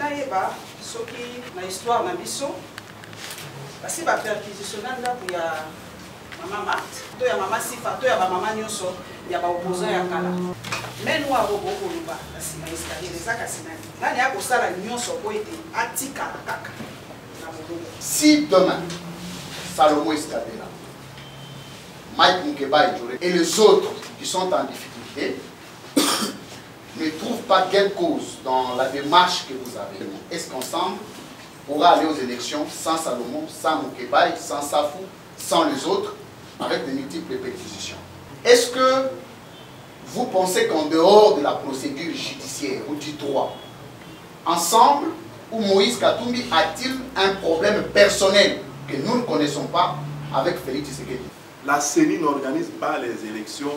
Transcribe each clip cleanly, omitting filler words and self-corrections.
nayeba soki na histoire na biso basi ba perquisitionner ndaku ya Maman Marthe, to ya Maman Sifa, to ya ba Maman nyonso ya ba opposant ya kala. Mais nous avons beaucoup de bas, kasi na escalier les akasina. Nani ya kosala nyonso ko ete atika kaka. Si demain Salomon Escadela, Mike Mukeba et les autres qui sont en difficulté ne trouvent pas gain de cause dans la démarche que vous avez, est-ce qu'ensemble pourra aller aux élections sans Salomon, sans Mukeba, sans Safou, sans les autres, avec de multiples perquisitions? Est-ce que vous pensez qu'en dehors de la procédure judiciaire ou du droit, ensemble, ou Moïse Katumbi a-t-il un problème personnel que nous ne connaissons pas avec Félix Tshisekedi? La CENI n'organise pas les élections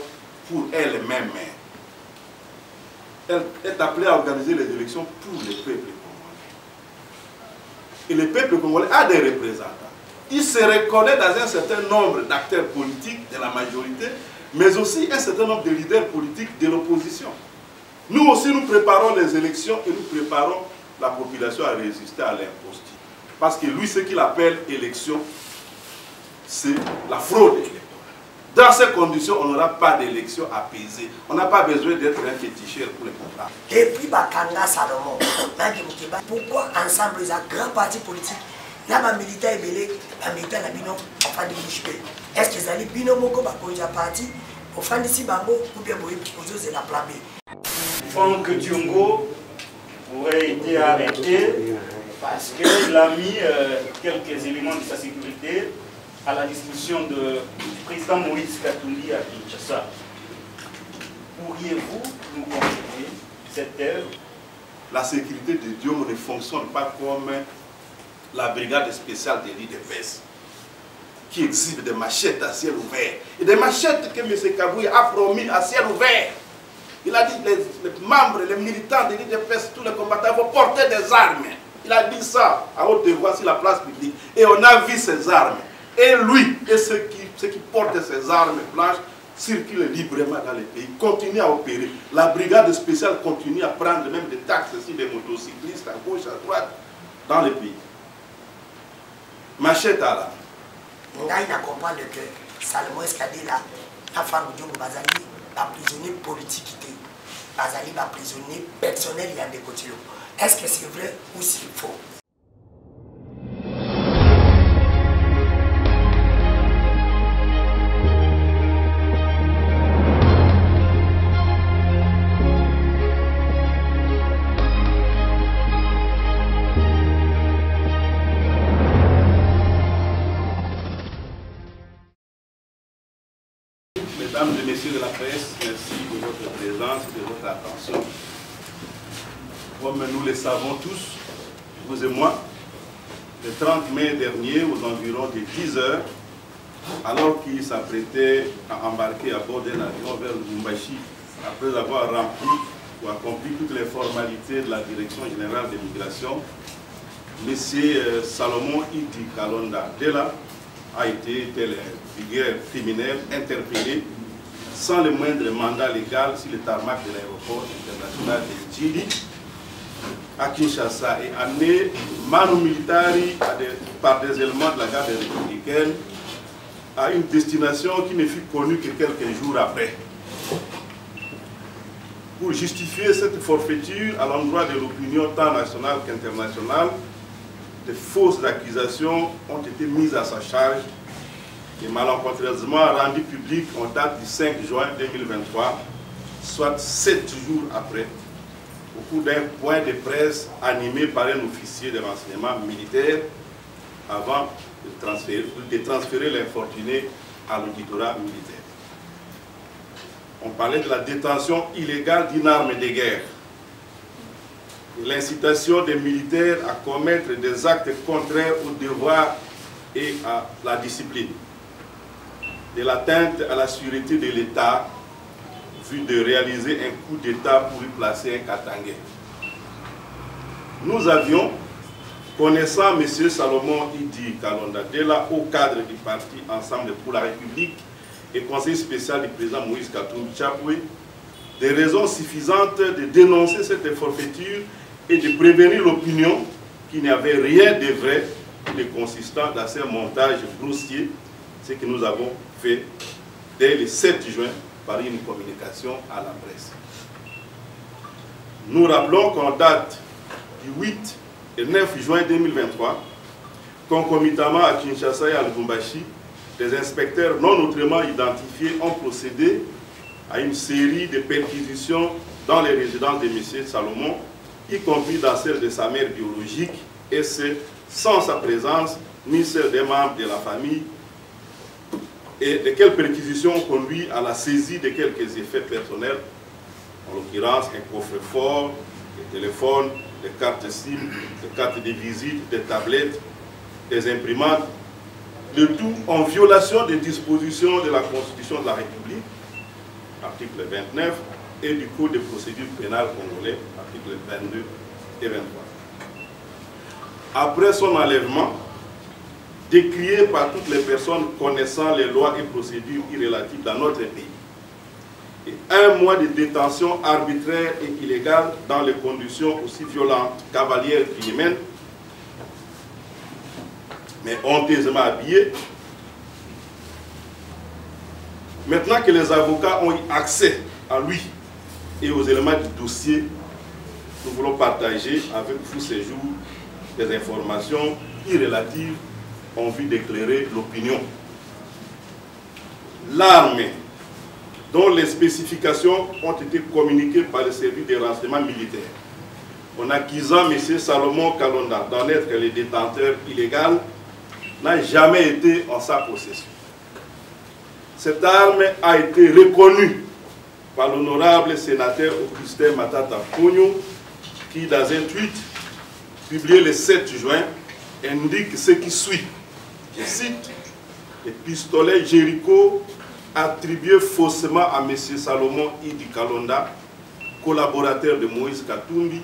pour elle-même. Elle est appelée à organiser les élections pour le peuple congolais. Et le peuple congolais a des représentants. Il se reconnaît dans un certain nombre d'acteurs politiques de la majorité, mais aussi un certain nombre de leaders politiques de l'opposition. Nous aussi, nous préparons les élections et nous préparons la population à résister à l'imposture. Parce que lui, ce qu'il appelle élection, c'est la fraude électorale. Dans ces conditions, on n'aura pas d'élection apaisée. On n'a pas besoin d'être un féticheur pour les contrats. Et puis, Bakanga Salomon, pourquoi ensemble, les grands partis politiques, là, les militaires belés, les militaires bino, enfin de l'IHP. Est-ce que les bino moko bakoja parti, au fin de si bango, ou bien aux la plabé? Franck Diongo aurait été arrêté parce qu'il a mis quelques éléments de sa sécurité à la disposition du président Moïse Katumbi à Kinshasa. Pourriez-vous nous confirmer cette œuvre? La sécurité de Diongo ne fonctionne pas comme la brigade spéciale de l'IDPS qui exhibe des machettes à ciel ouvert. Et des machettes que M. Kabouya a promis à ciel ouvert. Il a dit que les membres, les militants de l'IDPS, tous les combattants vont porter des armes. Il a dit ça à haute voix sur la place publique. Et on a vu ces armes. Et lui et ceux qui portent ces armes blanches circulent librement dans le pays, continuent à opérer. La brigade spéciale continue à prendre même des taxes sur des motocyclistes à gauche, à droite, dans le pays. Machette à la. On a comprendre que Salomon Escadela, la femme de Diongo Bazali, un prisonnier politique, Bazali, un prisonnier personnel, il y a des côtés. Est-ce que c'est vrai ou c'est faux? Mesdames et messieurs de la presse, merci de votre présence et de votre attention. Comme nous le savons tous, vous et moi, le 30 mai dernier, aux environs de 10 heures, alors qu'il s'apprêtait à embarquer à bord d'un avion vers Lubumbashi, après avoir rempli ou accompli toutes les formalités de la Direction générale de l'immigration, M. Salomon Idi Kalonda Dela a été, tel un vigueur criminel, interpellé sans le moindre mandat légal sur le tarmac de l'aéroport international de Djili à Kinshasa et amené manu militari par des éléments de la garde républicaine à une destination qui ne fut connue que quelques jours après. Pour justifier cette forfaiture à l'endroit de l'opinion tant nationale qu'internationale, de fausses accusations ont été mises à sa charge et malencontreusement rendues publiques en date du 5 juin 2023, soit 7 jours après, au cours d'un point de presse animé par un officier de renseignement militaire avant de transférer l'infortuné à l'auditorat militaire. On parlait de la détention illégale d'une arme de guerre, l'incitation des militaires à commettre des actes contraires au devoir et à la discipline, de l'atteinte à la sûreté de l'État, vu de réaliser un coup d'État pour y placer un Katangais. Nous avions, connaissant M. Salomon Idi Kalonda Dela, au cadre du parti Ensemble pour la République et conseiller spécial du président Moïse Katumbi Chapwe, des raisons suffisantes de dénoncer cette forfaiture et de prévenir l'opinion qu'il n'y avait rien de vrai et de consistant dans ces montages grossiers, ce que nous avons fait dès le 7 juin par une communication à la presse. Nous rappelons qu'en date du 8 et 9 juin 2023, concomitamment à Kinshasa et à Lubumbashi, les inspecteurs non autrement identifiés ont procédé à une série de perquisitions dans les résidences de M. Salomon, y compris dans celle de sa mère biologique, et ce, sans sa présence, ni celle des membres de la famille, et de quelles perquisitions ont conduit à la saisie de quelques effets personnels, en l'occurrence un coffre-fort, des téléphones, des cartes SIM, des cartes de visite, des tablettes, des imprimantes, le tout en violation des dispositions de la Constitution de la République, article 29, et du Code de procédure pénale congolais, article 22 et 23. Après son enlèvement, décrié par toutes les personnes connaissant les lois et procédures irrelatives dans notre pays, et un mois de détention arbitraire et illégale dans les conditions aussi violentes, cavalières qu'inhumaines, mais honteusement habillés. Maintenant que les avocats ont eu accès à lui et aux éléments du dossier, nous voulons partager avec vous ces jours des informations irrelatives en vue d'éclairer l'opinion. L'arme dont les spécifications ont été communiquées par le service des renseignements militaires en accusant M. Salomon Kalonda d'en être le détenteur illégal n'a jamais été en sa possession. Cette arme a été reconnue par l'honorable sénateur Augustin Matata Pogno, qui, dans un tweet publié le 7 juin, indique ce qui suit. Je cite: le pistolet Jericho attribué faussement à M. Salomon Idi Kalonda, collaborateur de Moïse Katumbi,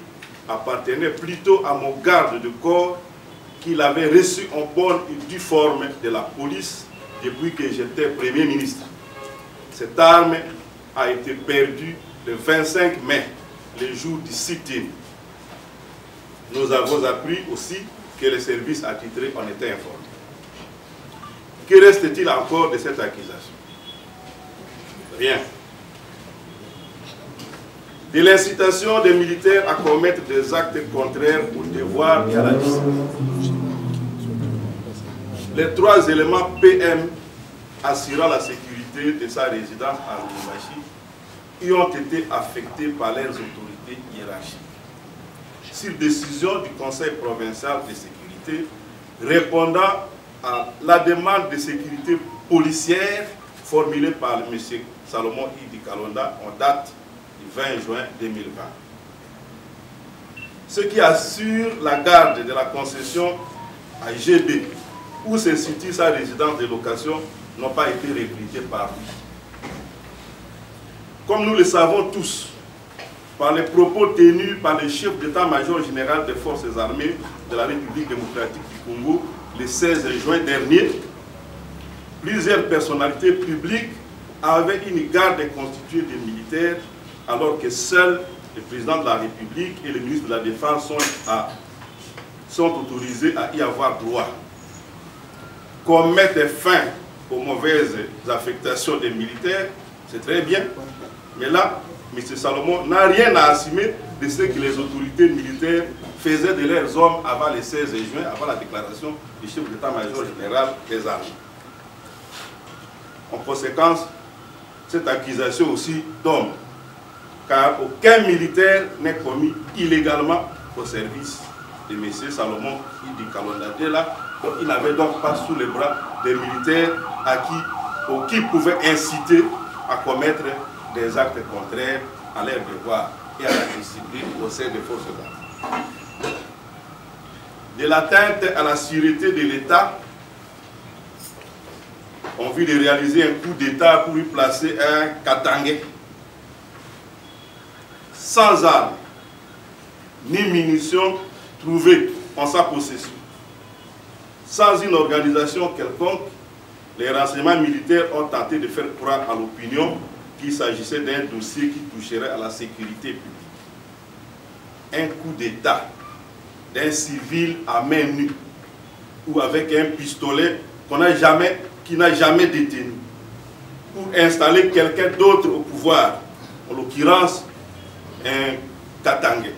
appartenait plutôt à mon garde de corps qu'il avait reçu en bonne et due forme de la police depuis que j'étais Premier ministre. Cette arme a été perdue le 25 mai, le jour du sit-in. Nous avons appris aussi que les services attitrés en étaient informés. Que reste-t-il encore de cette accusation? Rien. De l'incitation des militaires à commettre des actes contraires au devoir et à la discipline. Les trois éléments PM assurant la sécurité de sa résidence à Lubumbashi y ont été affectés par leurs autorités hiérarchiques. Sur décision du Conseil provincial de sécurité, répondant à la demande de sécurité policière formulée par M. Salomon Idi Kalonda en date du 20 juin 2020. Ce qui assure la garde de la concession à GB, où se situe sa résidence de location, n'ont pas été recrutés par lui. Comme nous le savons tous, par les propos tenus par le chef d'état-major général des forces armées de la République démocratique du Congo le 16 juin dernier, plusieurs personnalités publiques avaient une garde constituée de militaires, alors que seuls le président de la République et le ministre de la Défense sont autorisés à y avoir droit. Qu'on mette fin aux mauvaises affectations des militaires, c'est très bien, mais là, M. Salomon n'a rien à assumer de ce que les autorités militaires faisaient de leurs hommes avant le 16 juin, avant la déclaration du chef d'état-major général des armées. En conséquence, cette accusation aussi tombe, car aucun militaire n'est commis illégalement au service de M. Salomon Idi Kalonda. Dès là, il n'avait donc pas sous les bras des militaires qui pouvaient inciter à commettre des actes contraires à leur devoir et à la discipline au sein des forces armées. De l'atteinte à la sûreté de l'État, en vue de réaliser un coup d'État pour y placer un Katangé sans armes ni munitions trouvées en sa possession, sans une organisation quelconque, les renseignements militaires ont tenté de faire croire à l'opinion qu'il s'agissait d'un dossier qui toucherait à la sécurité publique. un coup d'État d'un civil à main nue ou avec un pistolet qui n'a jamais détenu pour installer quelqu'un d'autre au pouvoir, en l'occurrence un Katangé,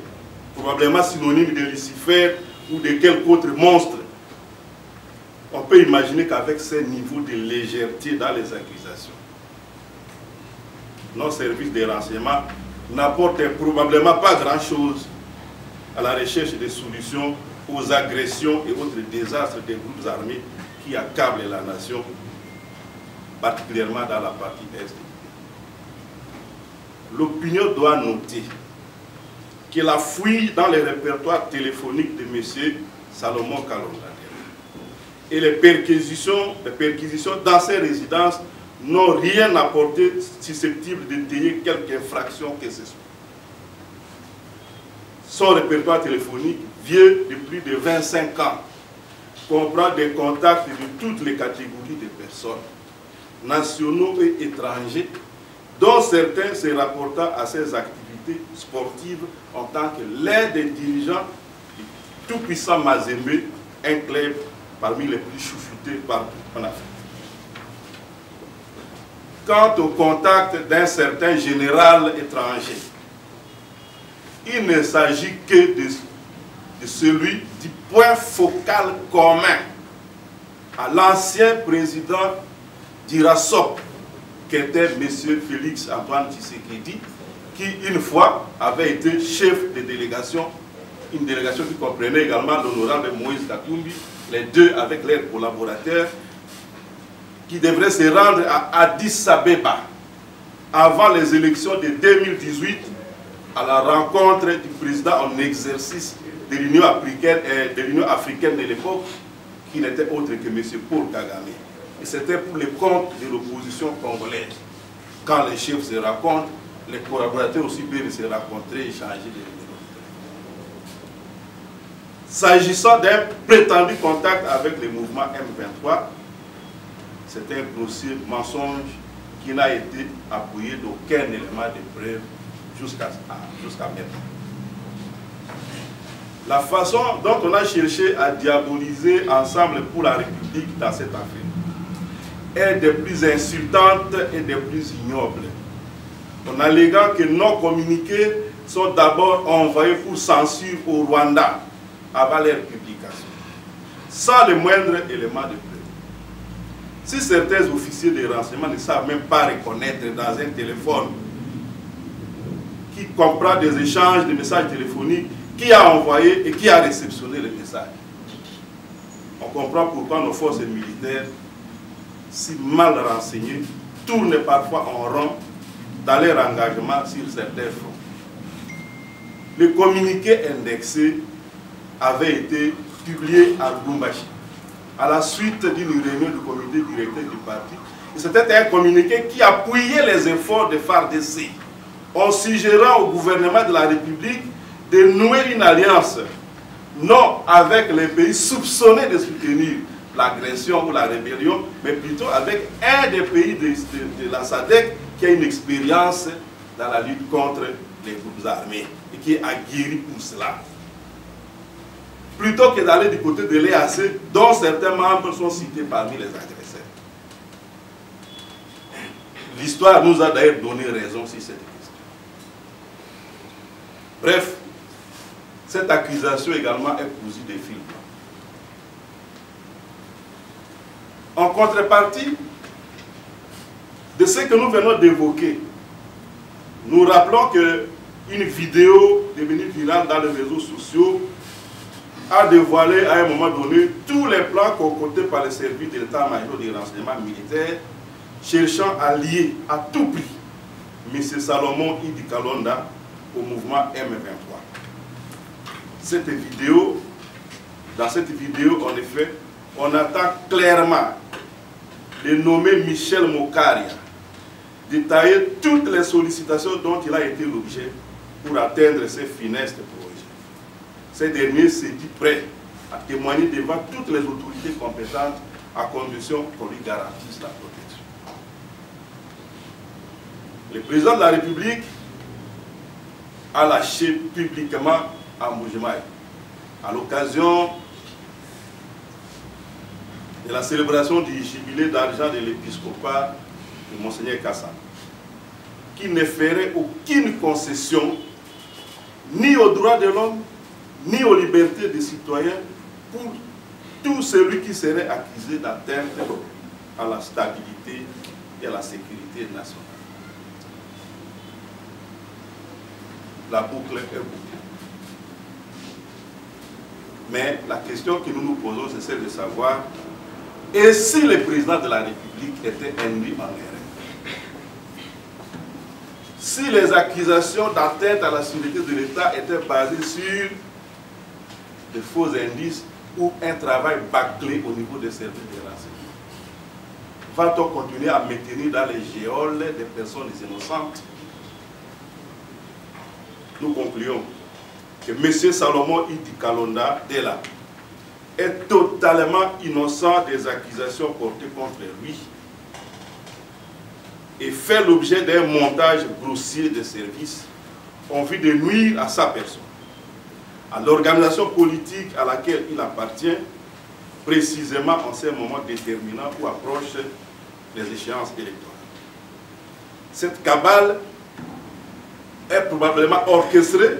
probablement synonyme de Lucifer ou de quelque autre monstre. On peut imaginer qu'avec ce niveau de légèreté dans les accusations, nos services de renseignement n'apportent probablement pas grand-chose à la recherche des solutions aux agressions et autres désastres des groupes armés qui accablent la nation, particulièrement dans la partie est. L'opinion doit noter que la fouille dans les répertoires téléphoniques de M. Salomon Kalonda et les perquisitions dans ses résidences n'ont rien apporté susceptible d'étayer quelque infraction que ce soit. Son répertoire téléphonique, vieux de plus de 25 ans, comprend des contacts de toutes les catégories de personnes, nationaux et étrangers, dont certains se rapportant à ses activités sportives en tant que l'un des dirigeants du tout-puissant Mazembe, un club parmi les plus chouchoutés partout en Afrique. Quant au contact d'un certain général étranger, il ne s'agit que de celui du point focal commun à l'ancien président d'Irasop, qui était M. Félix Antoine Tshisekedi, qui une fois avait été chef de délégation, une délégation qui comprenait également l'honorable Moïse Katumbi, les deux avec leurs collaborateurs, qui devraient se rendre à Addis Abeba avant les élections de 2018 à la rencontre du président en exercice de l'Union africaine de l'époque, qui n'était autre que M. Paul Kagame. Et c'était pour le compte de l'opposition congolaise. Quand les chefs se rencontrent, les collaborateurs aussi peuvent se rencontrer et échanger des numéros. S'agissant d'un prétendu contact avec le mouvement M23, c'est un grossier mensonge qui n'a été appuyé d'aucun élément de preuve jusqu'à maintenant. La façon dont on a cherché à diaboliser Ensemble pour la République dans cette affaire est des plus insultantes et des plus ignobles. En alléguant que nos communiqués sont d'abord envoyés pour censure au Rwanda avant leur publication, sans le moindre élément de preuve. Si certains officiers de renseignement ne savent même pas reconnaître dans un téléphone qui comprend des échanges de messages téléphoniques, qui a envoyé et qui a réceptionné les messages, on comprend pourquoi nos forces militaires, si mal renseignées, tournent parfois en rond dans leur engagement sur certains fronts. Le communiqué indexé avait été publié à Lubumbashi à la suite d'une réunion du comité directeur du parti. C'était un communiqué qui appuyait les efforts de FARDC en suggérant au gouvernement de la République de nouer une alliance, non avec les pays soupçonnés de soutenir l'agression ou la rébellion, mais plutôt avec un des pays de la SADC qui a une expérience dans la lutte contre les groupes armés et qui est aguerri pour cela. Plutôt que d'aller du côté de l'EAC, dont certains membres sont cités parmi les agresseurs. L'histoire nous a d'ailleurs donné raison sur cette question. Bref, cette accusation également est cousue des fils. En contrepartie de ce que nous venons d'évoquer, nous rappelons qu'une vidéo devenue virale dans les réseaux sociaux a dévoilé à un moment donné tous les plans concoctés par les services de l'état-major des renseignements militaires cherchant à lier à tout prix M. Salomon Idi Kalonda au mouvement M23. Dans cette vidéo, en effet, on attend clairement de nommer Michel Mokaria, détailler toutes les sollicitations dont il a été l'objet pour atteindre ses finestes projets. Ces derniers se dit prêt à témoigner devant toutes les autorités compétentes à condition qu'on lui garantisse la protection. Le président de la République a lâché publiquement à Mboujemaï, à l'occasion de la célébration du jubilé d'argent de l'épiscopat de Monseigneur Kassa, qui ne ferait aucune concession ni aux droits de l'homme, ni aux libertés des citoyens pour tout celui qui serait accusé d'atteinte à la stabilité et à la sécurité nationale. La boucle est bouclée. Mais la question que nous nous posons, c'est celle de savoir, et si le président de la République était induit en erreur? Si les accusations d'atteinte à la sécurité de l'État étaient basées sur de faux indices ou un travail bâclé au niveau des services de renseignement, va-t-on continuer à maintenir dans les geôles des personnes innocentes? Nous concluons que M. Salomon Idi Kalonda Dela est totalement innocent des accusations portées contre lui et fait l'objet d'un montage grossier de services en vue de nuire à sa personne, à l'organisation politique à laquelle il appartient, précisément en ces moments déterminants où approchent les échéances électorales. Cette cabale est probablement orchestrée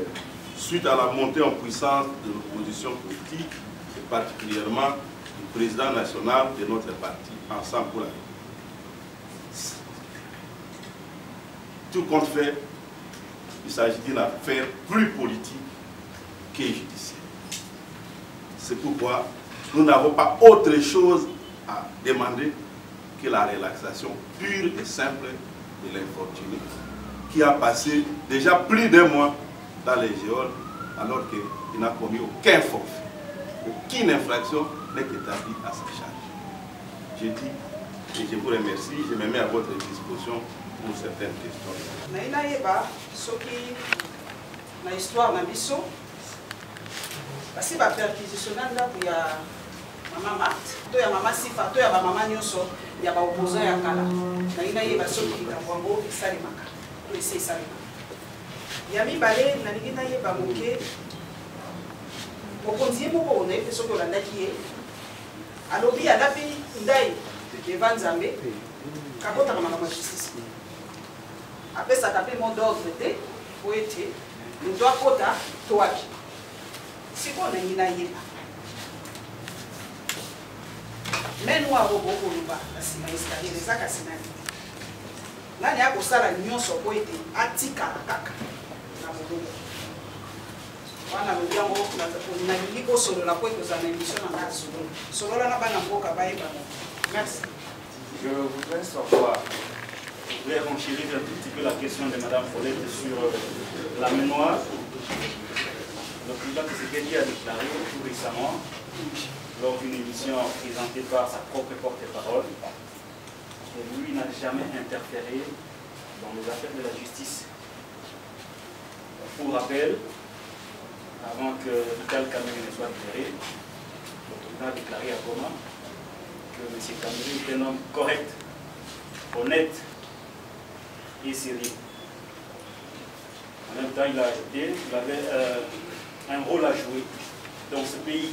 suite à la montée en puissance de l'opposition politique, et particulièrement du président national de notre parti, Ensemble pour la République. Tout compte fait, il s'agit d'une affaire plus politique que judiciaire. C'est pourquoi nous n'avons pas autre chose à demander que la relaxation pure et simple de l'infortuné, qui a passé déjà plus d'un mois dans les geôles alors qu'il n'a commis aucun forfait, aucune infraction n'est établie à sa charge. Je dis et je vous remercie, je me mets à votre disposition pour certaines questions. Na histoire na biso basi ba perquisitionner ndaku ya mama Marthe to ya mama Sifa to ya ba mama nyonso ya ba opposant ya kala na ina ye ba soki na bongo esalemaka to esalemaka ya mibale na lingina ye ba moke okonzi moko ona ete soki olandaki ye alobi adapi ndai devant Nzambe kakotaka makambo ya justice apesaka mpe mot d'ordre te po ete moto akota toaki sikoyo ndenge nayeba menu arobo okoloba na nsima escalier eza kasi nani nani akosala nyonso po ete atikala kaka na molongo wana lobi yango nalingi kosolola po ete ozala na émission na ngai solola solola na bana mboka bayebana. Merci. Je voudrais savoir, je voudrais renchérir un tout petit peu la question de Mme Follette sur la mémoire. Le président Tshisekedi a déclaré tout récemment, lors d'une émission présentée par sa propre porte-parole, que lui n'a jamais interféré dans les affaires de la justice. Pour rappel, avant que Vital Kamerhe ne soit libéré, le président a déclaré à Goma que M. Kamerhe est un homme correct, honnête et sérieux. En même temps, il a ajouté qu'il avait un rôle à jouer dans ce pays.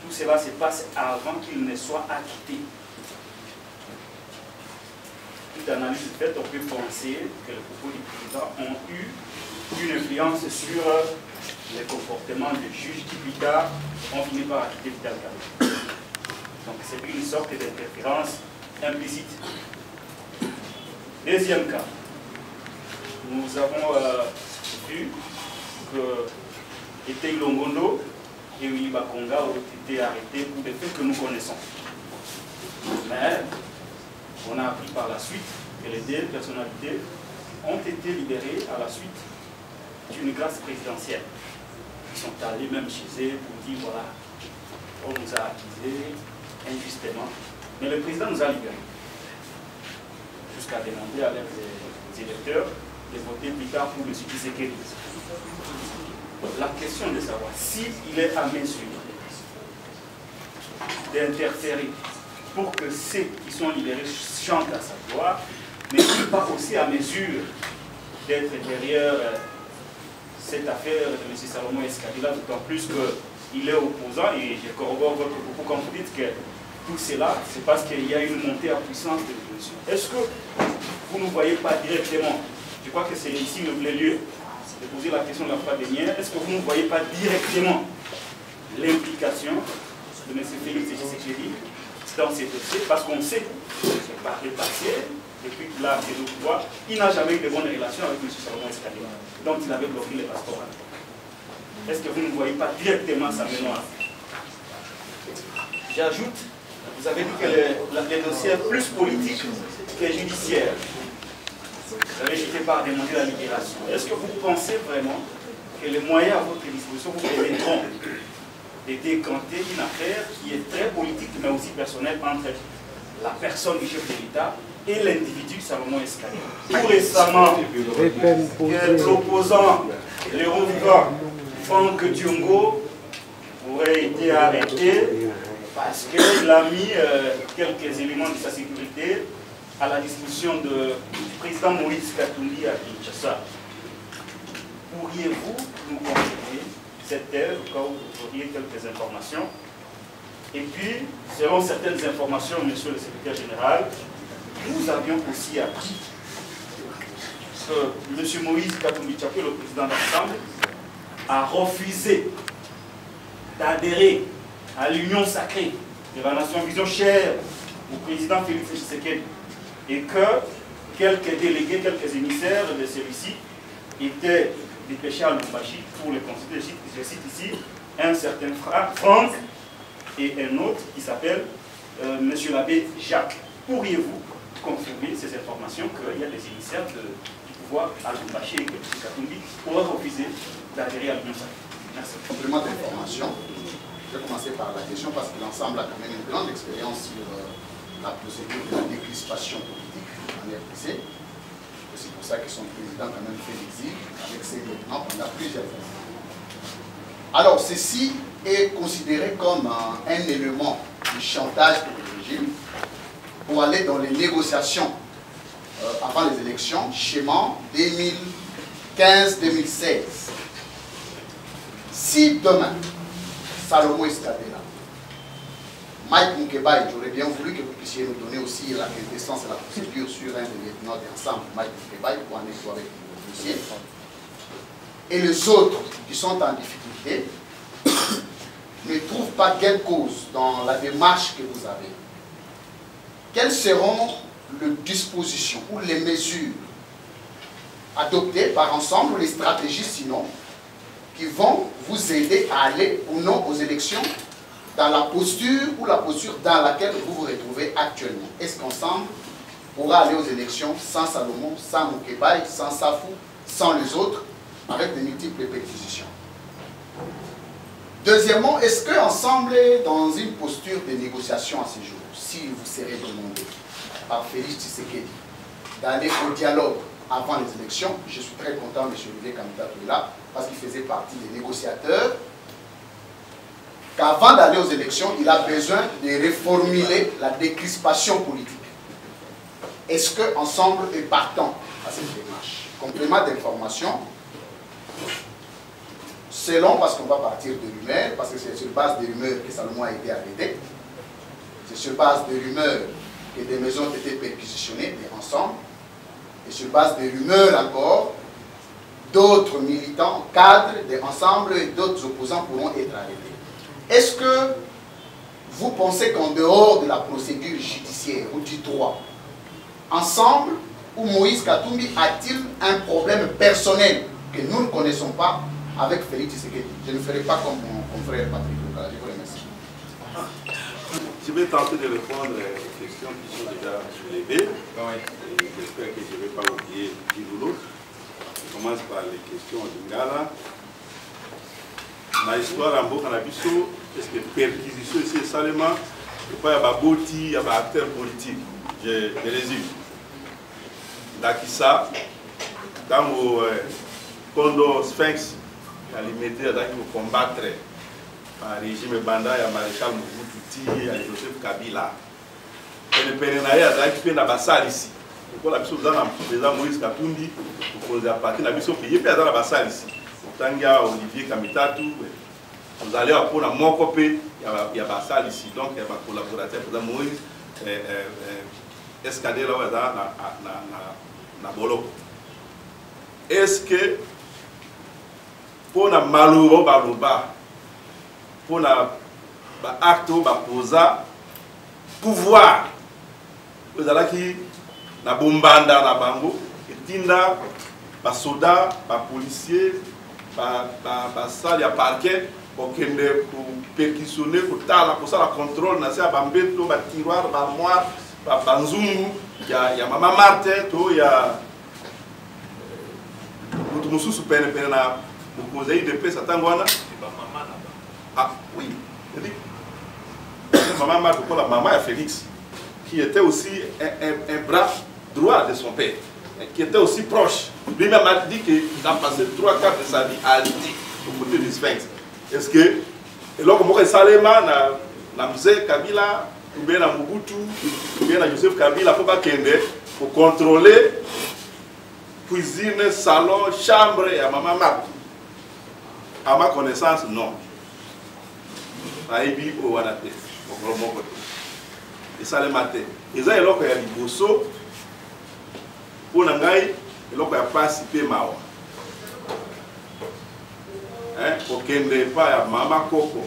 Tout cela se passe avant qu'il ne soit acquitté. Toute analyse faite, on peut penser que les propos du président ont eu une influence sur les comportements des juges qui plus tard ont fini par acquitter Vital Kamerhe. Donc c'est une sorte d'interférence implicite. Deuxième cas, nous avons vu que Etei Longondo et Willy Bakonga ont été arrêtés pour des faits que nous connaissons. Mais on a appris par la suite que les deux personnalités ont été libérées à la suite d'une grâce présidentielle. Ils sont allés même chez eux pour dire voilà, on nous a accusés injustement, mais le président nous a libérés. Jusqu'à demander à leurs électeurs de voter plus tard pour le Tshisekedi. La question de savoir s'il est à mesure d'interférer pour que ceux qui sont libérés chantent à sa gloire, n'est-il pas aussi à mesure d'être derrière cette affaire de M. Salomon Escadilla, d'autant plus qu'il est opposant, et je corrobore votre propos quand vous dites que tout cela, c'est parce qu'il y a une montée en puissance de l'opposition. Est-ce que vous ne voyez pas directement, je crois que c'est ici le lieu de poser la question de la fois dernière, est-ce que vous ne voyez pas directement l'implication de M. Félix Tshisekedi dans ces dossiers, parce qu'on sait que par le passé, depuis qu'il a accédé au pouvoir, il n'a jamais eu de bonnes relations avec M. Salomon Escadilla, dont il avait bloqué les passeports. Est-ce que vous ne voyez pas directement sa mémoire? J'ajoute, vous avez dit que les dossiers plus politiques que judiciaires, vous avez jeté par demander la libération. Est-ce que vous pensez vraiment que les moyens à votre disposition vous permettront de décanter une affaire qui est très politique mais aussi personnelle entre la personne du chef de l'État et l'individu Salomon Escadilla? Tout récemment, l'opposant, le revivant Franck Diongo aurait été arrêté parce qu'il a mis quelques éléments de sa sécurité à la disposition du président Moïse Katumbi à Kinshasa. Pourriez-vous nous confirmer cette ère, au cas où vous auriez quelques informations? Et puis, selon certaines informations, monsieur le secrétaire général, nous avions aussi appris que M. Moïse Katumbi Tchapé, le président d'Ensemble, a refusé d'adhérer à l'union sacrée de la nation vision chère au président Félix Tshisekedi, et que quelques délégués, quelques émissaires de celui-ci étaient dépêchés à Lubumbashi pour le consulter. Je cite ici un certain Franck et un autre qui s'appelle M. l'abbé Jacques. Pourriez-vous confirmer ces informations qu'il y a des émissaires du pouvoir à Lubumbashi et que M. Katumbi aurait refusé d'adhérer à l'union sacrée? Merci. Complément d'information. Je vais commencer par la question parce que l'ensemble a quand même une grande expérience sur la procédure de la décrispation politique en RDC. C'est pour ça que son président quand même fait l'exil avec ses lieutenants pendant plusieurs années. Alors ceci est considéré comme un élément de chantage du régime pour aller dans les négociations avant les élections, schéma 2015-2016. Si demain, Salomon Escadilla, Mike Moukebaï, j'aurais bien voulu que vous puissiez nous donner aussi la quintessence et la procédure sur un des lieutenants d'ensemble, Mike Moukebaï, pour en explorer le dossier. Et les autres qui sont en difficulté ne trouvent pas gain de cause dans la démarche que vous avez. Quelles seront les dispositions ou les mesures adoptées par ensemble, ou les stratégies sinon, qui vont vous aider à aller ou non aux élections dans la posture ou la posture dans laquelle vous vous retrouvez actuellement? Est-ce qu'ensemble pourra aller aux élections sans Salomon, sans Moukebaï, sans Safou, sans les autres, avec de multiples perquisitions? Deuxièmement, est-ce qu'ensemble est dans une posture de négociation à ce jour, si vous serez demandé par Félix Tshisekedi d'aller au dialogue avant les élections? Je suis très content, M. Olivier Kamita est là, parce qu'il faisait partie des négociateurs, qu'avant d'aller aux élections, il a besoin de reformuler la décrispation politique. Est-ce qu'ensemble est partant à cette démarche? Complément d'information, selon, parce qu'on va partir de rumeurs, parce que c'est sur base des rumeurs que Salomon a été arrêté, c'est sur base des rumeurs que des maisons ont été perquisitionnées, des ensembles, et sur base des rumeurs encore, d'autres militants, cadres des ensembles et d'autres opposants pourront être arrêtés. Est-ce que vous pensez qu'en dehors de la procédure judiciaire ou du droit, ensemble ou Moïse Katumbi a-t-il un problème personnel que nous ne connaissons pas avec Félix Tshisekedi? Je ne ferai pas comme mon confrère Patrick Lukala. Je vous remercie. Je vais tenter de répondre aux questions qui sont déjà soulevées. J'espère que je ne vais pas oublier l'une ou l'autre. Je commence par les questions de Ngala. Dans l'histoire en Boka Nabiso, est-ce que perquisition ici seulement, il y a des boti, il y a des acteurs politiques. Je résume. Dakissa, quand Kondo Sphinx a limité à combattre le régime Banda, il y a Maréchal Mobutu, il y a Joseph Kabila. Et le Pérenaya a été dans la salle ici. Pourquoi la mission de Moïse Katumbi, pour poser à partir de la mission payée, puis dans la salle ici. Tangia, Olivier Kamitatu, vous allez pour la Mokopé, il y a Bassal ici, donc il y a un collaborateur, pour Moïse, escadé là, na Bolo. Est-ce que pour la malheureux Balouba, pour la acte posa pouvoir, vous allez qui na bombanda na bango, et tinda, ba soda, ba policier, ba salle ya parquet, pour perquisitionner, pour tala, pour ça la contrôle, na ça ba mbeto, ba tiroir, ba moire, ba nzungu, ya Mama Martin, to ya musu super na mukoze de paix satangwana. Ah oui, Maman Martin, la maman à Félix, qui était aussi un bras droit de son père, qui était aussi proche. Lui-même a dit qu'il a passé 3 quarts de sa vie à Haïti, au côté du Sphinx. Est-ce que, et là, comme Salema, na Mzee Kabila, ou bien na Mobutu, ou bien na Joseph Kabila, pour contrôler cuisine, salon, chambre et à Maman Martin. À ma connaissance, non. Aïbi au Wanate, au grand côté. Et ça le matin. Et ça, il y a des bossos. Pour Nangaï, il y a participé Mao. Pour qu'il n'y ait pas de Mama Koko,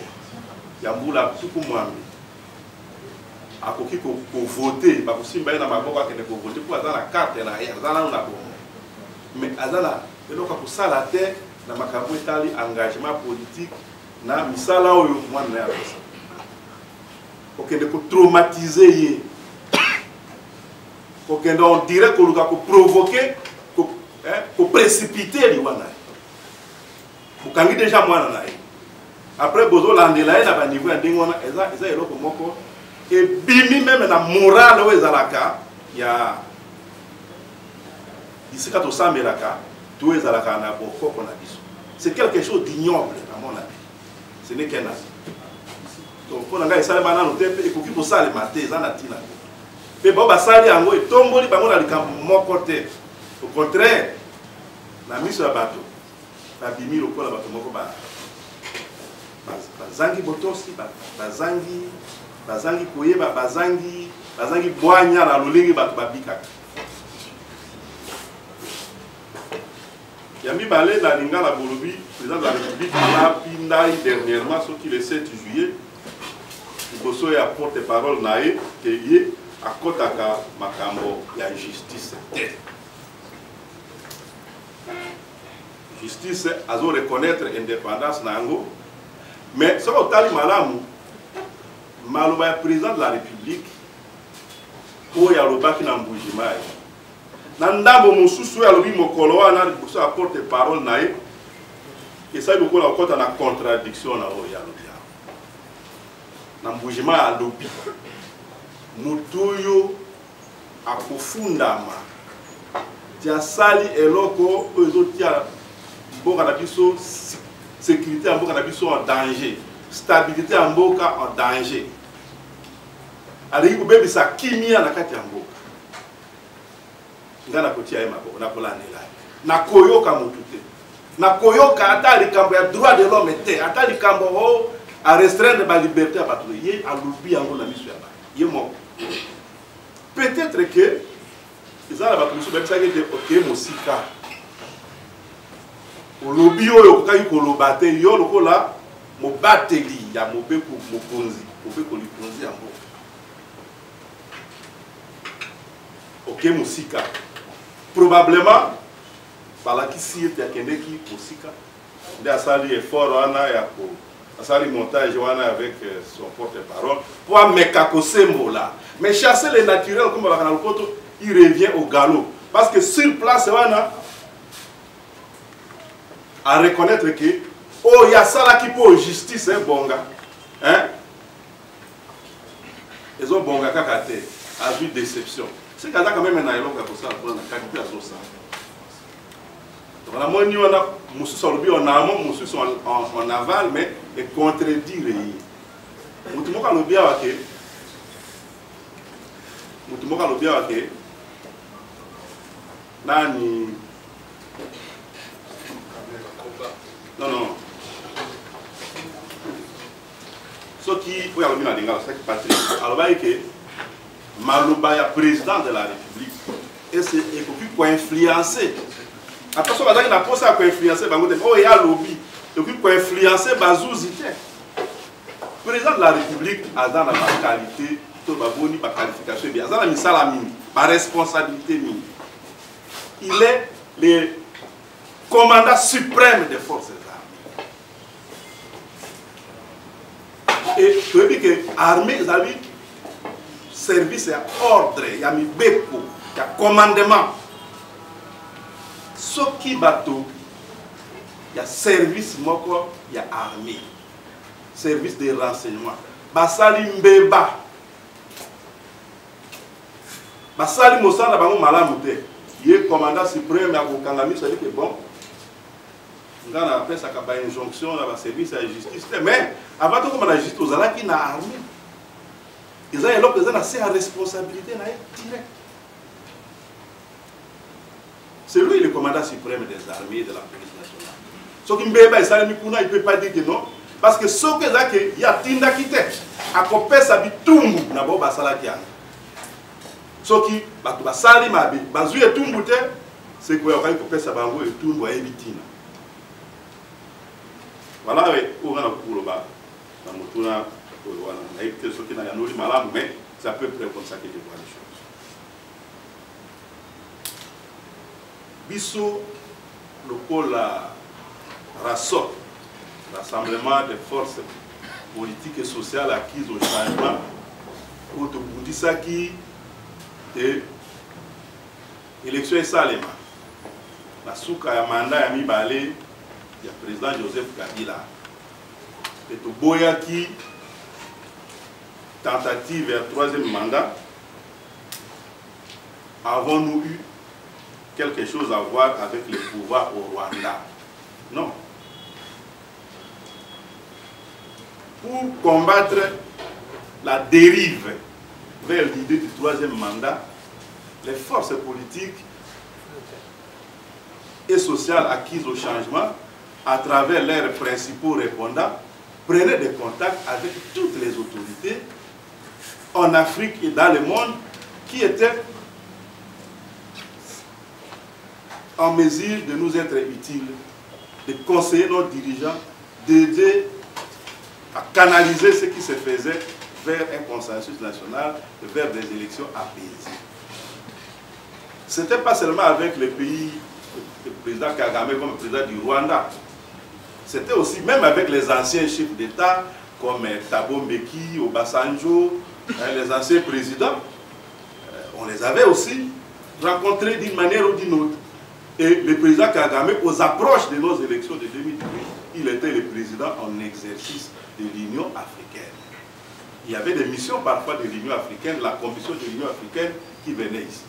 il y a Moula Soukoumouami. À qui pour voter, parce que si il y a un maboka qui pour voter, pour avoir la carte, il y a mais Azala, il y a pour ça la terre, dans ma capitale, engagement politique. Na misala oyo mwana ya pesa okende ko traumatiser okende on dirait ko luka ko provoquer ko précipiter li wana bukangi déjà mwana na ye après bozo landela na ba niveau ya ndingona eza eloko moko et bimi même na morale o ezalaka ya isika to samelaka to ezalaka na bokoko na biso c'est quelque chose d'ignoble à mon avis. Ce n'est qu'un as. Donc, pour les gens qui ont été pour ça, les matés, ils ont été là. Mais bon, ça, ils ont été tombés dans le côté. Au contraire, la mise sur le bateau, la bimi, le bateau, bazangi botosi, bazangi koyeba, bazangi boanya, la lulingi, babika. Yami Balé, la Linga, la Bolobi, président de la République, a pindaï dernièrement, ce qui le 7 juillet, il y a porte-parole naïe, qui est à Kotaka, Makambo, il y a justice. Justice, à reconnaître l'indépendance Nango, mais ce qu'on a dit, Malouba est président de la République, où il y a le bac dans Mboujimaï. Nandambo mususu ya lobi mokolo wana liboso ya porte parole na ye esa lokola okota na contradiction na oyo ya lobi na mbujima ya lobi mutu oyo akofundama tia sali eloko oyo ezotia mboka na biso sécurité ya mboka na biso en danger stabilité ya mboka en danger aleki kobebisa kimia na kati ya mboka ngana kotia ye maboko na kolanela na koyoka mutu te na koyoka ata likambo ya droit de l'homme te ata likambo o a restreindre ba liberté ya bato ye alobi yango na miso ya ba ye moko peut-être que eza na bato mosusu bayebisaki ete okeye mosika olobi oyo okokaki koloba te yo lokola mobateli ya mobeko mokonzi mobeko likonzi ya mboka okeye mosika probablement balakisi ete akendeki mosika nde asali effort wana ya asali montage wana avec son porte-parole pour ameka kosembola mais chasser les naturels comme balaka na lopoto il revient au galop parce que sur place wana à reconnaître que oh ya salaki pour justice bonga hein ils ont bonga kaka te a vu déception. C'est quand même un aéroport comme ça, pour la qualité de ça. Donc, la monnaie, on a, en amont, en aval, mais est contredire. Mutumoka lobia wake. Mutumoka lobia wake. Nani? Non, non. Ce qui, oui, alors, c'est Patrick. Alors, que Maloba est président de la République. Et c'est pour influencer. Attention, il n'a pas ça pour influencer. Oh, il y a lobby. Et puis pour influencer Bazouzité. Le président de la République a dans la qualité, la qualification, il a la responsabilité. Il est le commandant suprême des forces armées. Et je veux dire que l'armée, il y a service et ordre, il y a mis beko, il y a commandement. Ce qui bateau, il y a service, il y a armée. Service de renseignement. Basali Mbeba. Basali Moussala Bango Malamute. Il est commandant suprême à Bokangami, ça dit que bon. On a appelé ça comme une injonction dans le service à la justice. Mais avant tout, comme la justice, aux Alaki, il y a armée. Ils ont assez de responsabilité directe. C'est lui le commandant suprême des armées et de la police nationale. Ce qui Mbeba et Salim Mikuna, il ne peut pas dire que non. Parce que ce que il y a Tinda qui était, à côté ça dit tout le monde n'a pas salakian. Ce qui, bah Salim Abi, Bazou et tout le monde, c'est que quand il peut ça bango et tout le monde est victime. Voilà, on a pour le bas, dans mon tour, on a évité ce qui n'a pas eu malade, mais c'est à peu près comme ça que je vois les choses. Bissot, le pôle Rassort, rassemblement des forces politiques et sociales acquises au changement, pour te dire ça qui est élection et Salema. La souka ya mandat ya Mibale, il y a le président Joseph Kabila. Et tout boya qui tentative vers le 3e mandat, avons-nous eu quelque chose à voir avec le pouvoir au Rwanda? Non. Pour combattre la dérive vers l'idée du 3e mandat, les forces politiques et sociales acquises au changement, à travers leurs principaux répondants, prenaient des contacts avec toutes les autorités en Afrique et dans le monde qui étaient en mesure de nous être utiles, de conseiller nos dirigeants, d'aider à canaliser ce qui se faisait vers un consensus national, vers des élections apaisées. Ce n'était pas seulement avec les pays, le président Kagame comme le président du Rwanda, c'était aussi même avec les anciens chefs d'État comme Thabo Mbeki, Obasanjo, les anciens présidents. On les avait aussi rencontrés d'une manière ou d'une autre. Et le président Kagame, aux approches de nos élections de 2018, il était le président en exercice de l'Union africaine. Il y avait des missions parfois de l'Union africaine, la commission de l'Union africaine qui venait ici.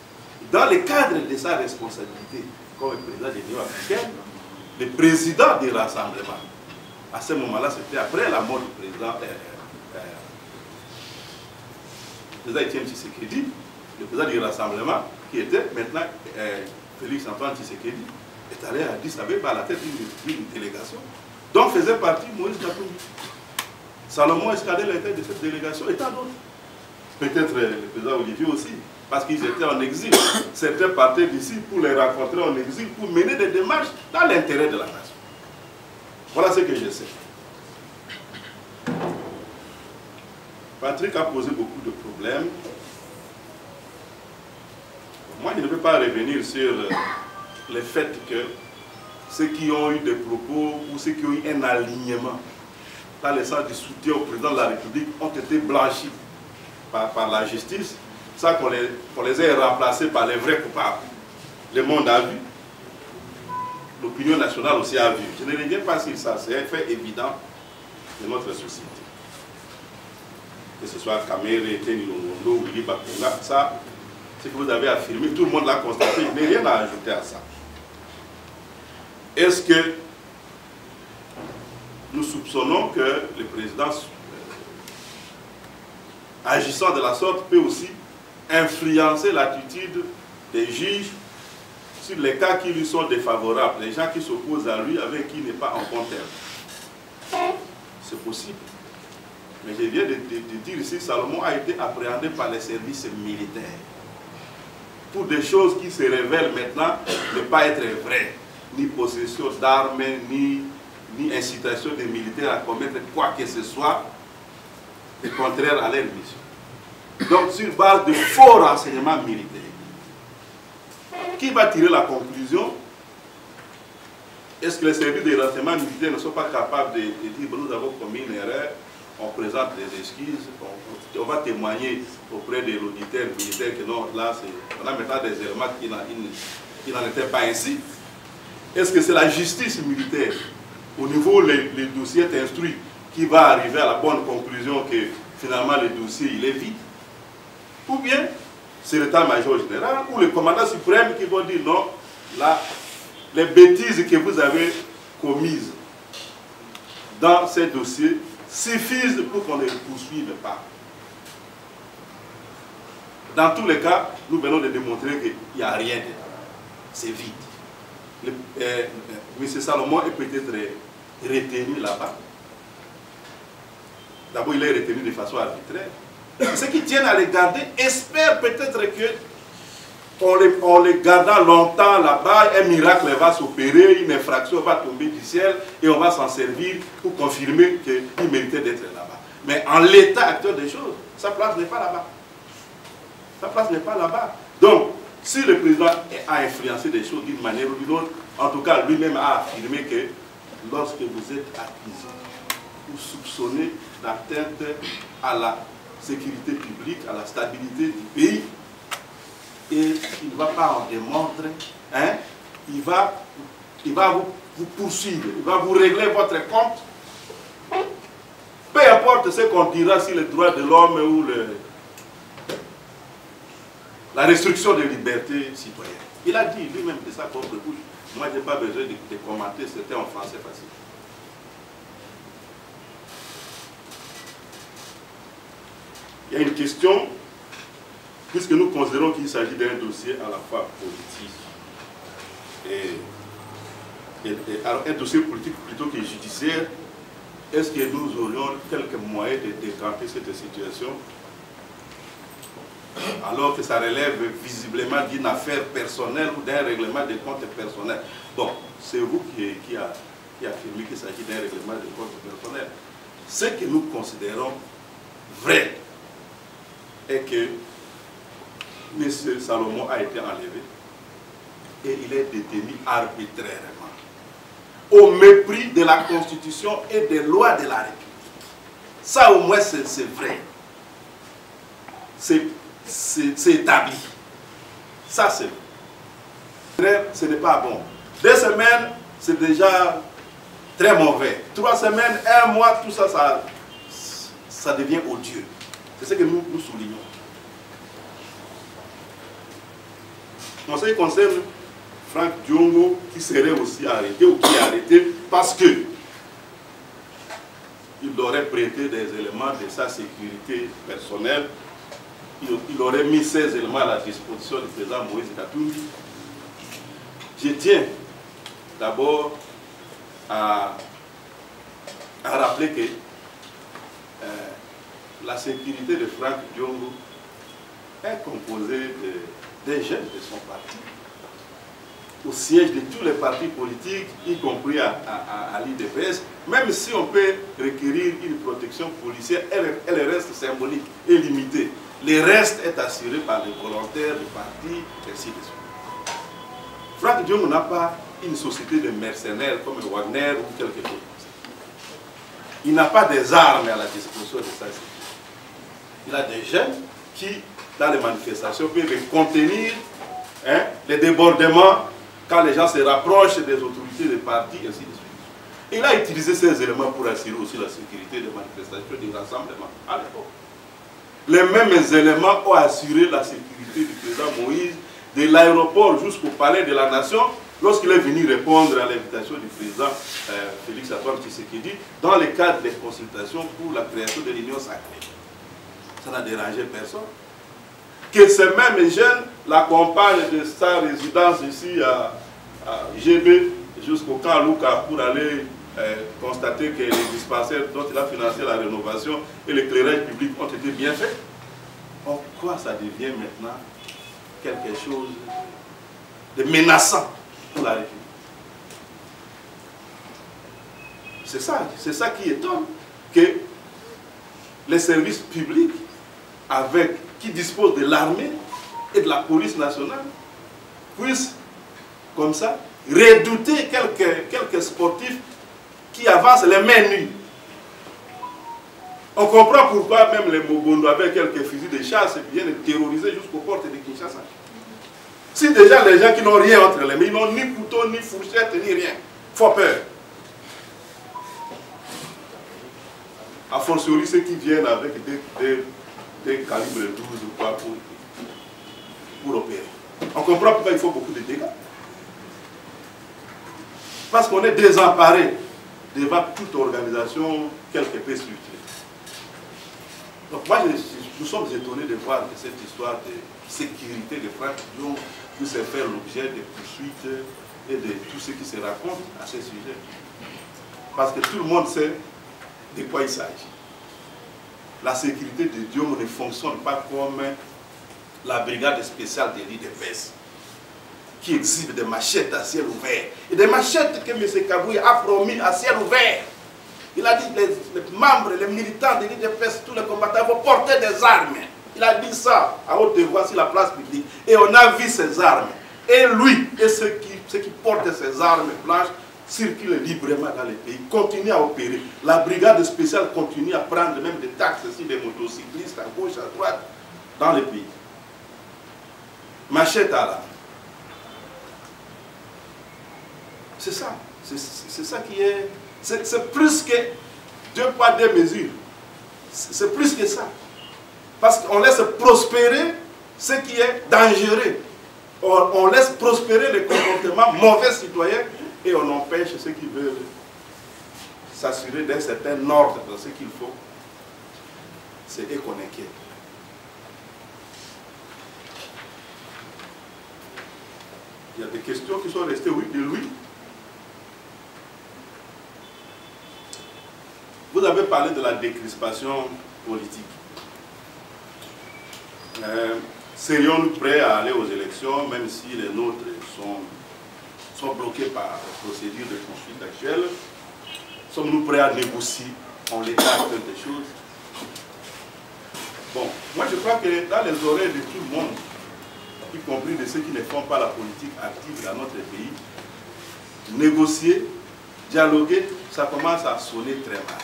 Dans le cadre de sa responsabilité comme président de l'Union africaine, le président du rassemblement, à ce moment-là, c'était après la mort du président Etienne Tshisekedi, le président du rassemblement, qui était maintenant Félix Antoine Tshisekedi, est allé à Addis Abeba à la tête d'une délégation dont faisait partie Moïse Katumbi. Salomon Escadel était de cette délégation et tant d'autres. Peut-être le président Olivier aussi, parce qu'ils étaient en exil. Certains partaient d'ici pour les rencontrer en exil, pour mener des démarches dans l'intérêt de la nation. Voilà ce que je sais. Patrick a posé beaucoup de problèmes. Moi, je ne peux pas revenir sur le fait que ceux qui ont eu des propos ou ceux qui ont eu un alignement dans le sens du soutien au président de la République ont été blanchis par la justice, ça qu'on les ait remplacés par les vrais coupables. Le monde a vu, l'opinion nationale aussi a vu. Je ne reviens pas sur ça, c'est un fait évident de notre société. Que ce soit Kamere, Teni Longondo, Willy Bakonga, ça, ce que vous avez affirmé, tout le monde l'a constaté, il n'y a rien à ajouter à ça. Est-ce que nous soupçonnons que le président, agissant de la sorte, peut aussi influencer l'attitude des juges sur les cas qui lui sont défavorables, les gens qui s'opposent à lui, avec qui il n'est pas en bon terme. C'est possible. Mais je viens de dire ici, Salomon a été appréhendé par les services militaires pour des choses qui se révèlent maintenant ne pas être vraies, ni possession d'armes, ni incitation des militaires à commettre quoi que ce soit de contraire à leur mission. Donc, sur base de faux renseignements militaires, qui va tirer la conclusion? Est-ce que les services de renseignement militaires ne sont pas capables de dire nous avons commis une erreur, on présente des excuses, on va témoigner auprès de l'auditeur militaire que non, là, on a maintenant des éléments qui n'en étaient pas ainsi. Est-ce que c'est la justice militaire, au niveau où les dossiers est instruit, qui va arriver à la bonne conclusion que finalement le dossier il est vide? Ou bien c'est l'état-major général ou le commandant suprême qui va dire non, là, les bêtises que vous avez commises dans ces dossiers suffisent pour qu'on ne les poursuive pas. Dans tous les cas, nous venons de démontrer qu'il n'y a rien dedans. C'est vide. M. Salomon est peut-être retenu là-bas. D'abord, il est retenu de façon arbitraire. Ceux qui tiennent à les garder espèrent peut-être que en les gardant longtemps là-bas, un miracle va s'opérer, une infraction va tomber du ciel et on va s'en servir pour confirmer qu'il méritait d'être là-bas. Mais en l'état actuel des choses, sa place n'est pas là-bas. Sa place n'est pas là-bas. Donc, si le président a influencé des choses d'une manière ou d'une autre, en tout cas, lui-même a affirmé que lorsque vous êtes accusé ou soupçonné d'atteinte à la sécurité publique, à la stabilité du pays, et il ne va pas en démontrer, hein, il va vous poursuivre, il va vous régler votre compte. Peu importe ce qu'on dira sur les droits de l'homme ou la restriction des libertés citoyennes. Il a dit lui-même de sa propre bouche. Moi, je n'ai pas besoin de commenter, c'était en français facile. Il y a une question, puisque nous considérons qu'il s'agit d'un dossier à la fois politique alors un dossier politique plutôt que judiciaire, est-ce que nous aurions quelques moyens de décanter cette situation alors que ça relève visiblement d'une affaire personnelle ou d'un règlement de compte personnel? Bon, c'est vous qui affirmez qu'il s'agit d'un règlement de compte personnel. Ce que nous considérons vrai est que M. Salomon a été enlevé et il est détenu arbitrairement, au mépris de la Constitution et des lois de la République. Ça au moins c'est vrai. C'est établi. Ça c'est vrai. Ce n'est pas bon. 2 semaines, c'est déjà très mauvais. 3 semaines, 1 mois, tout ça, ça devient odieux. C'est ce que nous soulignons. En ce qui concerne Franck Diongo, qui serait aussi arrêté ou qui est arrêté parce que il aurait prêté des éléments de sa sécurité personnelle, il aurait mis ces éléments à la disposition du président Moïse Katumbi. Je tiens d'abord à rappeler que la sécurité de Franck Diongo est composée des jeunes de son parti, au siège de tous les partis politiques, y compris à l'IDPS. Même si on peut requérir une protection policière, elle reste symbolique et limitée. Le reste est assuré par les volontaires du parti, ainsi de suite. Franck Diongo n'a pas une société de mercenaires comme Wagner ou quelque chose comme ça. Il n'a pas des armes à la disposition de sa sécurité. Il a des jeunes qui, dans les manifestations, peuvent contenir les débordements quand les gens se rapprochent des autorités des partis, ainsi de suite. Il a utilisé ces éléments pour assurer aussi la sécurité des manifestations, des rassemblements à l'époque. Les mêmes éléments ont assuré la sécurité du président Moïse, de l'aéroport jusqu'au palais de la Nation, lorsqu'il est venu répondre à l'invitation du président Félix Antoine Tshisekedi, dans le cadre des consultations pour la création de l'Union sacrée. Ça n'a dérangé personne. que ces mêmes jeunes l'accompagnent de sa résidence ici à GB jusqu'au camp Louka pour aller constater que les dispensaires dont il a financé la rénovation et l'éclairage public ont été bien faits. Pourquoi ça devient maintenant quelque chose de menaçant pour la République? C'est ça qui étonne, que les services publics qui disposent de l'armée et de la police nationale puissent, comme ça, redouter quelques sportifs qui avancent les mains nues. On comprend pourquoi même les Mobondo avec quelques fusils de chasse viennent terroriser jusqu'aux portes de Kinshasa. Si déjà les gens qui n'ont rien entre les mains, ils n'ont ni couteau, ni fourchette, ni rien, font peur. A fortiori ceux qui viennent avec des calibres 12 ou quoi pour opérer. On comprend pourquoi il faut beaucoup de dégâts. Parce qu'on est désemparé devant toute organisation quelque peu structurée. Donc moi, nous sommes étonnés de voir que cette histoire de sécurité de Franck Dion puisse faire l'objet de poursuites et de tout ce qui se raconte à ce sujet. Parce que tout le monde sait de quoi il s'agit. La sécurité de Diom ne fonctionne pas comme la brigade spéciale d'élite de Vest, qui exhibe des machettes à ciel ouvert. Et des machettes que M. Kabouye a promis à ciel ouvert. Il a dit que les membres, les militants de l'élite de Vest, tous les combattants vont porter des armes. Il a dit ça à haute voix sur la place publique. Et on a vu ces armes. Et lui et ceux qui portent ces armes blanches circulent librement dans les pays, continuent à opérer. La brigade spéciale continue à prendre même des taxes sur les motocyclistes à gauche, à droite, dans les pays. Machette à la. C'est ça. C'est ça qui est... C'est plus que 2 poids 2 mesures. C'est plus que ça. Parce qu'on laisse prospérer ce qui est dangereux. On laisse prospérer les comportements mauvais citoyens et on empêche ceux qui veulent s'assurer d'un certain ordre dans ce qu'il faut. C'est eux qu'on inquiète. Il y a des questions qui sont restées, oui, de lui. Vous avez parlé de la décrispation politique. Serions-nous prêts à aller aux élections, même si les nôtres sont bloqués par la procédure de poursuite actuelle? Sommes-nous prêts à négocier en l'état actuel des choses? Bon, moi je crois que dans les oreilles de tout le monde, y compris de ceux qui ne font pas la politique active dans notre pays, négocier, dialoguer, ça commence à sonner très mal.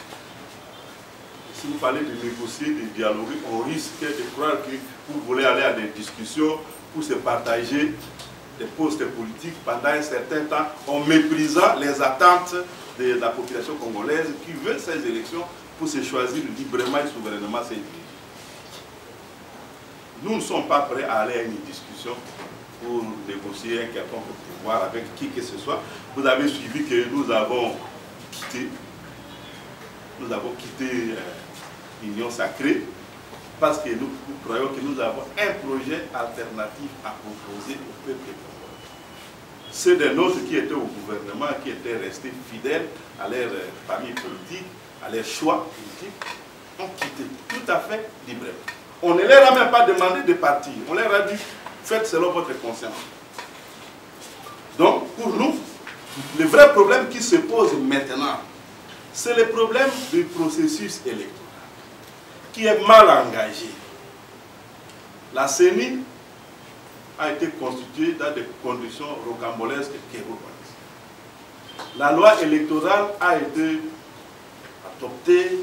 Si vous parlez de négocier, de dialoguer, on risque de croire que vous voulez aller à des discussions pour se partager des postes politiques pendant un certain temps, en méprisant les attentes de la population congolaise qui veut ces élections pour se choisir librement et souverainement ses dirigeants. Nous ne sommes pas prêts à aller à une discussion pour négocier un quelconque pouvoir avec qui que ce soit. Vous avez suivi que nous avons quitté l'Union sacrée parce que nous croyons que nous avons un projet alternatif à proposer au peuple congolais. Ceux des nôtres qui étaient au gouvernement, qui étaient restés fidèles à leur famille politique, à leur choix politique, ont quitté tout à fait librement. On ne leur a même pas demandé de partir. On leur a dit, faites selon votre conscience. Donc, pour nous, le vrai problème qui se pose maintenant, c'est le problème du processus électoral, qui est mal engagé. La CENI a été constituée dans des conditions rocambolesques et kérouanes. La loi électorale a été adoptée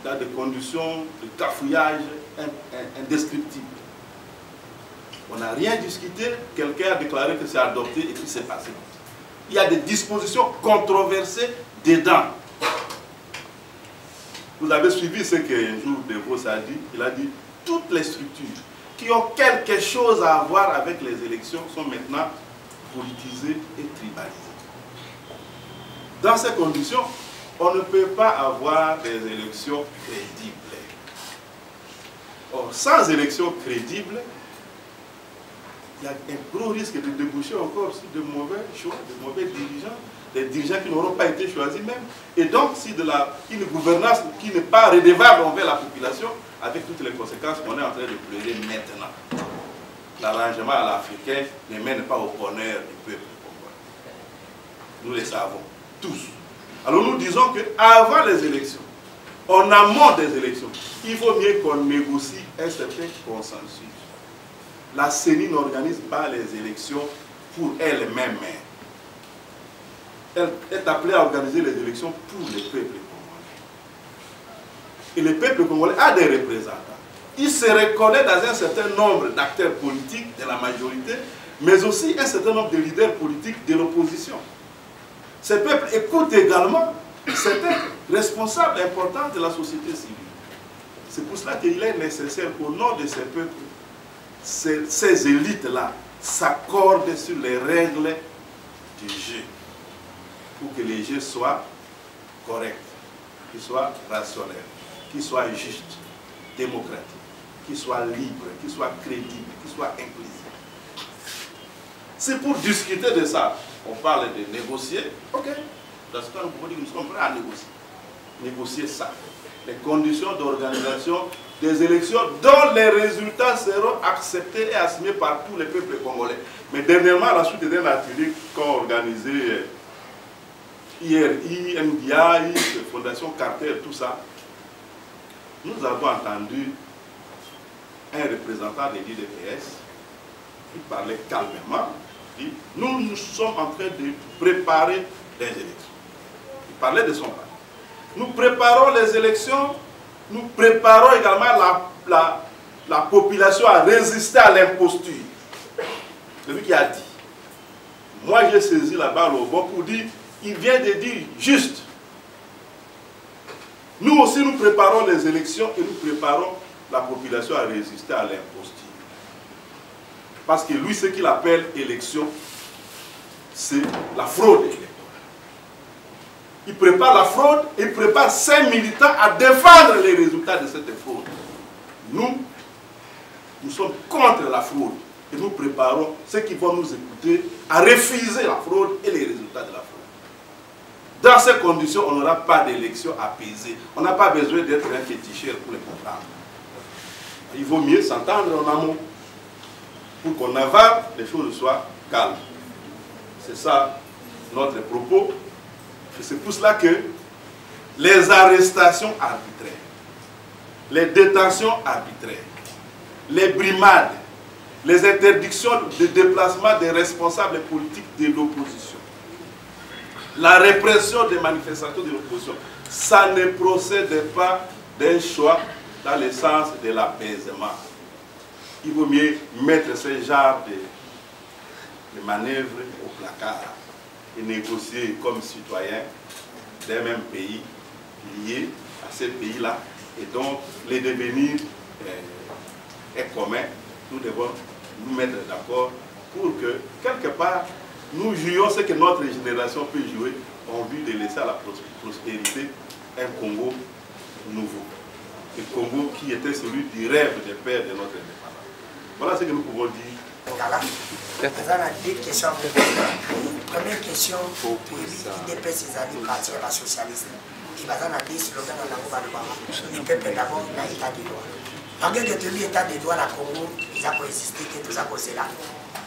dans des conditions de cafouillage indescriptibles. On n'a rien discuté, quelqu'un a déclaré que c'est adopté et puis c'est passé. Il y a des dispositions controversées dedans. Vous avez suivi ce qu'un jour De Vos a dit. Il a dit toutes les structures qui ont quelque chose à voir avec les élections sont maintenant politisées et tribalisées. Dans ces conditions, on ne peut pas avoir des élections crédibles. Or, sans élection crédible, il y a un gros risque de déboucher encore sur de mauvais choix, de mauvais dirigeants, des dirigeants qui n'auront pas été choisis même. Et donc, si une gouvernance qui n'est pas redevable envers la population, avec toutes les conséquences qu'on est en train de pleurer maintenant. L'arrangement à l'africain ne mène pas au bonheur du peuple congolais. Nous le savons, tous. Alors nous disons qu'avant les élections, en amont des élections, il vaut mieux qu'on négocie un certain consensus. La CENI n'organise pas les élections pour elle-même. Elle est appelée à organiser les élections pour le peuple congolais. Et le peuple congolais a des représentants. Il se reconnaît dans un certain nombre d'acteurs politiques de la majorité, mais aussi un certain nombre de leaders politiques de l'opposition. Ce peuple écoute également certains responsables importants de la société civile. C'est pour cela qu'il est nécessaire qu'au nom de ces peuples, ces élites-là s'accordent sur les règles du jeu pour que les jeux soient corrects, qu'ils soient rationnels, qu'ils soient justes, démocratiques, qu'ils soient libres, qu'ils soient crédibles, qu'ils soient inclusifs. C'est pour discuter de ça. On parle de négocier. Ok. Dans ce cas, nous sommes prêts à négocier. Négocier ça. Les conditions d'organisation des élections dont les résultats seront acceptés et assumés par tous les peuples congolais. Mais dernièrement, à la suite d'un atelier qu'ont organisé IRI, NDI, Fondation Carter, tout ça, nous avons entendu un représentant de l'IDPS qui parlait calmement. Il dit, nous sommes en train de préparer des élections. Il parlait de son parti. Nous préparons les élections, nous préparons également la population à résister à l'imposture. C'est lui qui a dit. Moi, j'ai saisi la balle au bon pour dire, il vient de dire juste. Nous aussi, nous préparons les élections et nous préparons la population à résister à l'imposture. Parce que lui, ce qu'il appelle élection, c'est la fraude électorale. Il prépare la fraude et il prépare ses militants à défendre les résultats de cette fraude. Nous sommes contre la fraude et nous préparons ceux qui vont nous écouter à refuser la fraude et les résultats de la fraude. Dans ces conditions, on n'aura pas d'élection apaisée. On n'a pas besoin d'être un féticheur pour les comprendre. Il vaut mieux s'entendre en amont pour qu'en aval, les choses soient calmes. C'est ça notre propos. C'est pour cela que les arrestations arbitraires, les détentions arbitraires, les brimades, les interdictions de déplacement des responsables politiques de l'opposition, la répression des manifestations de l'opposition, ça ne procède pas d'un choix dans le sens de l'apaisement. Il vaut mieux mettre ce genre de manœuvres au placard et négocier comme citoyens d'un même pays liés à ce pays-là. Et donc, les devenir est commun. Nous devons nous mettre d'accord pour que, quelque part, nous jouions ce que notre génération peut jouer en vue de laisser à la prospérité un Congo nouveau. Le Congo qui était celui du rêve des pères de notre indépendance. Voilà ce que nous pouvons dire. Voilà. Nous avons deux questions. Première question, l'IDPS est allé partir à la socialiste. Il va y avoir des slogans dans la rue. Le peuple d'abord, là, il a des droits. Malgré que tout l'état des droits, la Congo, ils ont existé, que tout ça, c'est là.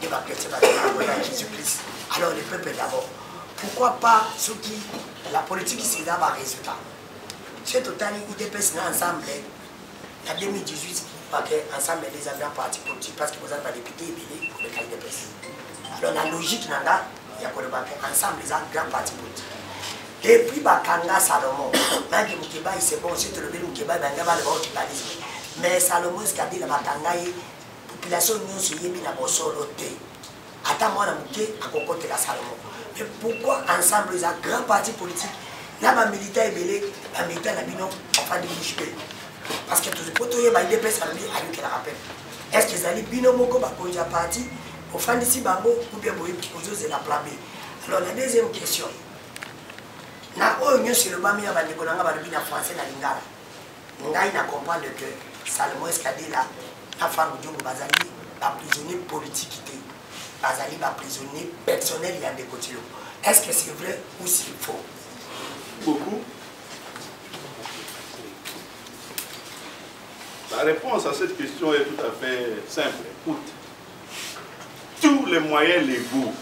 Il va péter à Jésus-Christ. Alors, le peuple d'abord. Pourquoi pas ceux qui, la politique, c'est d'abord un résultat. C'est total, l'IDPS est ensemble. En 2018, ensemble les grands partis politiques parce que vous avez des députés pour le cas de l'IDPS. Alors la logique, il y a ensemble les grands partis politiques. Depuis Bakanga Salomon, même que Moukeba, c'est bon, si tu le veux, Moukeba, il va y avoir le tribalisme. Mais Salomon, ce qu'a dit la Bakanga, la population nous se yémi na bosolo te. Attends moi, Mouké, à côté de la Salomon. Mais pourquoi ensemble les grands partis politiques, là, ma militaire est belé, la militaire n'a pas enfin de bouche. Parce que tout ce que tu as dit, c'est la rappel. Est-ce que vous allez binomoko bakonja parti au fin d'ici bango ou bien vous posez la plan B? Alors la deuxième question. Na oyo sur le bami ya bandeko nanga balobi na français na lingala. Ngai na comprendre que Salomon Escadé là, la femme de Djongo Bazali, un prisonnier politique, Bazali, un prisonnier personnel, il y a des côtés. Est-ce que c'est vrai ou c'est faux? Beaucoup. La réponse à cette question est tout à fait simple. Écoute, tous les moyens légaux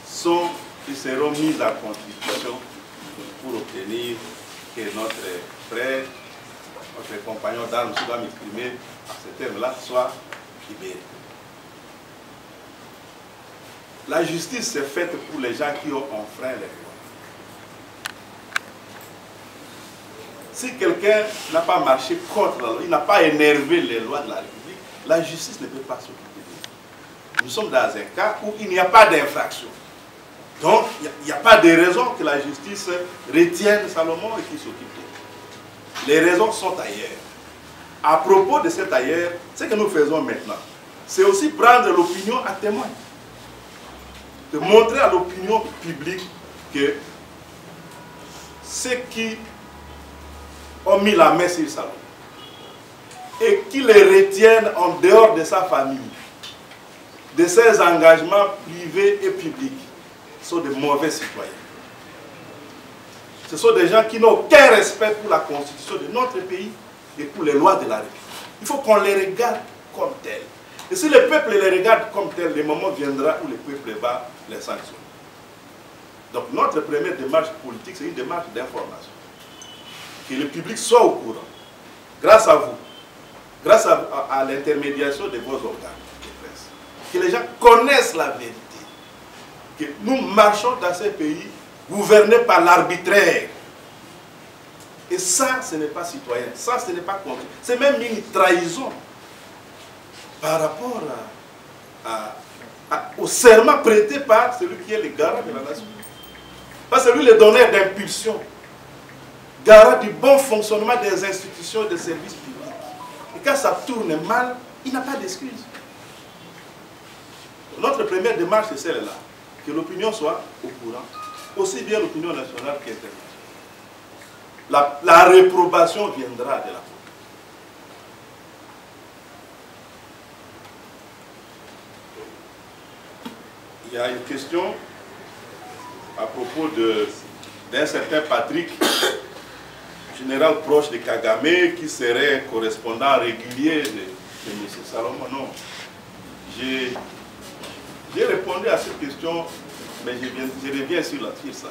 sont et seront mis à contribution pour obtenir que notre frère, notre compagnon d'armes, qui va m'exprimer à ce terme-là, soit libéré. La justice est faite pour les gens qui ont enfreint les lois. Si quelqu'un n'a pas marché contre la loi, il n'a pas énervé les lois de la République, la justice ne peut pas s'occuper de lui. Nous sommes dans un cas où il n'y a pas d'infraction. Donc, il n'y a pas de raison que la justice retienne Salomon et qu'il s'occupe de lui. Les raisons sont ailleurs. À propos de cet ailleurs, ce que nous faisons maintenant, c'est aussi prendre l'opinion à témoin. De montrer à l'opinion publique que ceux qui ont mis la main sur Salomon et qui les retiennent en dehors de sa famille, de ses engagements privés et publics, sont de mauvais citoyens. Ce sont des gens qui n'ont aucun respect pour la constitution de notre pays et pour les lois de la République. Il faut qu'on les regarde comme tels. Et si le peuple les regarde comme tels, le moment viendra où le peuple va les sanctionner. Donc notre première démarche politique, c'est une démarche d'information. Que le public soit au courant, grâce à vous, grâce à l'intermédiation de vos organes de presse. Que les gens connaissent la vérité. Que nous marchons dans ces pays gouvernés par l'arbitraire. Et ça, ce n'est pas citoyen. Ça, ce n'est pas contre. C'est même une trahison par rapport au serment prêté par celui qui est le garant de la nation. Pas celui le donneur d'impulsion. Garant du bon fonctionnement des institutions et des services publics. Et quand ça tourne mal, il n'a pas d'excuse. Notre première démarche, c'est celle-là. Que l'opinion soit au courant, aussi bien l'opinion nationale qu'internationale. La réprobation viendra de la politique. Il y a une question à propos d'un certain Patrick, général proche de Kagame, qui serait correspondant régulier de M. Salomon. Non. J'ai répondu à cette question, mais je reviens sur ça.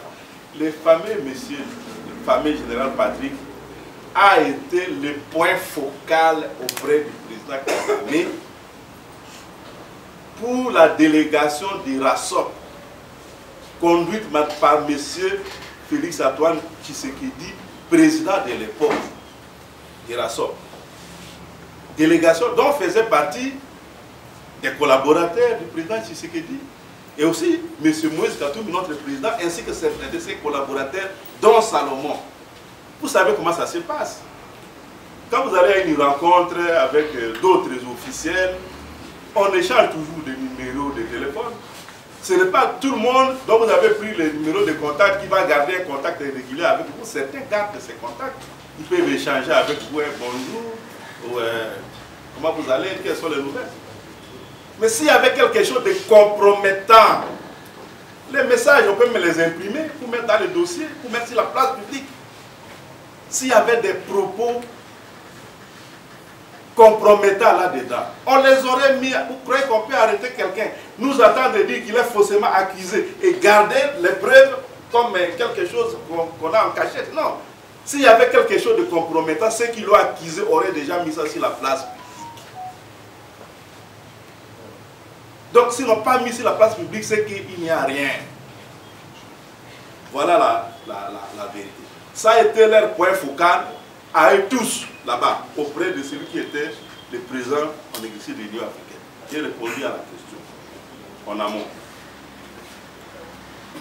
Le fameux monsieur, le fameux général Patrick, a été le point focal auprès du président Kagame pour la délégation d'Irasop, conduite par monsieur Félix Antoine Tshisekedi, président de l'époque d'Irasop. Délégation dont faisait partie des collaborateurs du président Tshisekedi et aussi M. Moïse Katumbi, notre président, ainsi que certains de ses collaborateurs, dont Salomon. Vous savez comment ça se passe. Quand vous allez à une rencontre avec d'autres officiels, on échange toujours des numéros de téléphone. Ce n'est pas tout le monde dont vous avez pris le numéro de contact qui va garder un contact régulier avec vous. Certains gardent ces contacts. Ils peuvent échanger avec vous un bonjour, ou comment vous allez, quelles sont les nouvelles. Mais s'il y avait quelque chose de compromettant, les messages, on peut me les imprimer pour mettre dans le dossier, pour mettre sur la place publique. S'il y avait des propos compromettants là-dedans, on les aurait mis. Vous croyez qu'on peut arrêter quelqu'un, nous attendre de dire qu'il est faussement accusé et garder les preuves comme quelque chose qu'on a en cachette? Non. S'il y avait quelque chose de compromettant, ceux qui l'ont accusé auraient déjà mis ça sur la place publique. Donc, s'ils n'ont pas mis sur la place publique, c'est qu'il n'y a rien. Voilà la vérité. Ça a été leur point focal à eux tous, là-bas, auprès de celui qui était le président en exercice de l'Union africaine. J'ai répondu à la question en amont.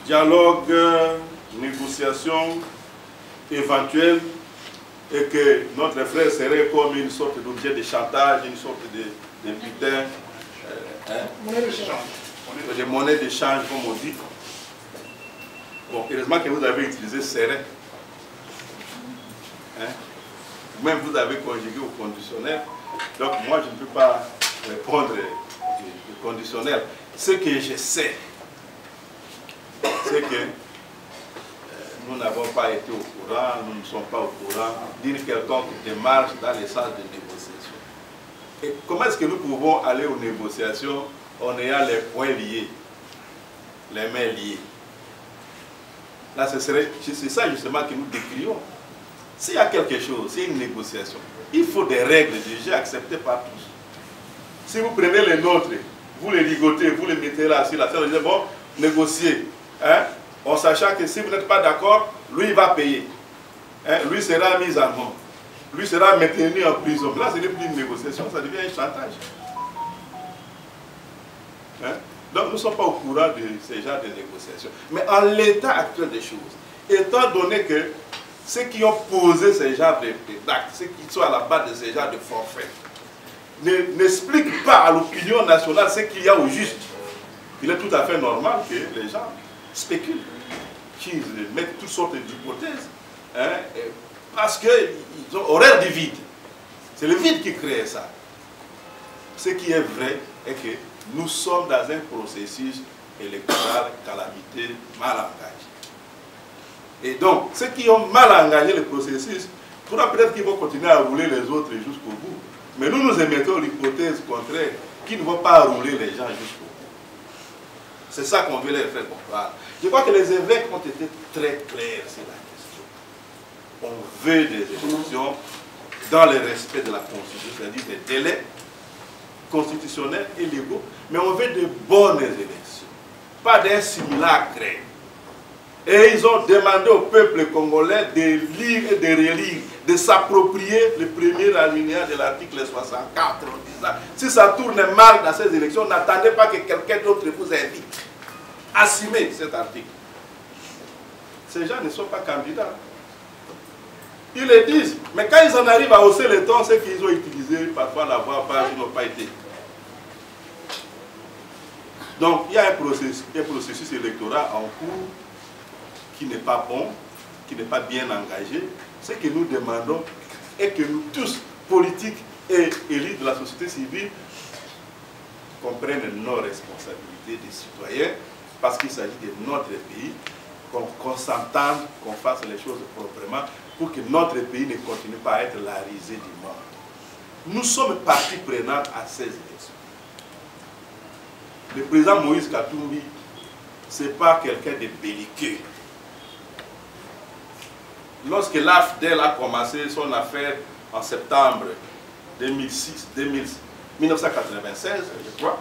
Dialogue, négociation éventuelle, et que notre frère serait comme une sorte d'objet de chantage, une sorte de butin. Des monnaies d'échange, comme on dit. Bon, heureusement que vous avez utilisé serré. Même vous avez conjugué au conditionnel. Donc moi, je ne peux pas répondre au conditionnel. Ce que je sais, c'est que nous n'avons pas été au courant, nous ne sommes pas au courant d'une quelconque démarche dans les sens de négociation. Et comment est-ce que nous pouvons aller aux négociations en ayant les poings liés, les mains liées? Là, c'est ça justement que nous décrions. S'il y a quelque chose, c'est une négociation, il faut des règles de jeu acceptées par tous. Si vous prenez les nôtres, vous les ligotez, vous les mettez là sur la scène, vous dites, bon, négociez. Hein? En sachant que si vous n'êtes pas d'accord, lui il va payer. Hein? Lui sera mis en mort. Lui sera maintenu en prison. Là, ce n'est plus une négociation, ça devient un chantage. Hein? Donc, nous ne sommes pas au courant de ce genre de négociations. Mais en l'état actuel des choses, étant donné que ceux qui ont posé ce genre d'actes, ceux qui sont à la base de ce genre de forfait, n'expliquent pas à l'opinion nationale ce qu'il y a au juste, il est tout à fait normal que les gens spéculent, qu'ils mettent toutes sortes d'hypothèses, hein, parce qu'ils ont horreur du vide. C'est le vide qui crée ça. Ce qui est vrai est que nous sommes dans un processus électoral calamité mal engagé. Et donc, ceux qui ont mal engagé le processus, peut-être qu'ils vont continuer à rouler les autres jusqu'au bout. Mais nous émettons l'hypothèse contraire, qu'ils ne vont pas rouler les gens jusqu'au bout. C'est ça qu'on veut leur faire comprendre. Je crois que les évêques ont été très clairs sur la question. On veut des élections dans le respect de la Constitution, c'est-à-dire des délais constitutionnels et légaux, mais on veut de bonnes élections, pas des simulacres. Et ils ont demandé au peuple congolais de lire et de relire, de s'approprier le premier alinéa de l'article 64 en disant, si ça tourne mal dans ces élections, n'attendez pas que quelqu'un d'autre vous invite. Assumez cet article. Ces gens ne sont pas candidats. Ils le disent, mais quand ils en arrivent à hausser les tons, c'est qu'ils ont utilisé parfois la voix basse, ils n'ont pas été. Donc il y a un processus électoral en cours qui n'est pas bon, qui n'est pas bien engagé. Ce que nous demandons est que nous tous, politiques et élites de la société civile, comprennent nos responsabilités des citoyens, parce qu'il s'agit de notre pays, qu'on s'entende, qu'on fasse les choses proprement, pour que notre pays ne continue pas à être la risée du monde. Nous sommes partie prenante à ces élections. Le président Moïse Katumbi, ce n'est pas quelqu'un de belliqueux. Lorsque l'AFDEL a commencé son affaire en septembre 1996, je crois,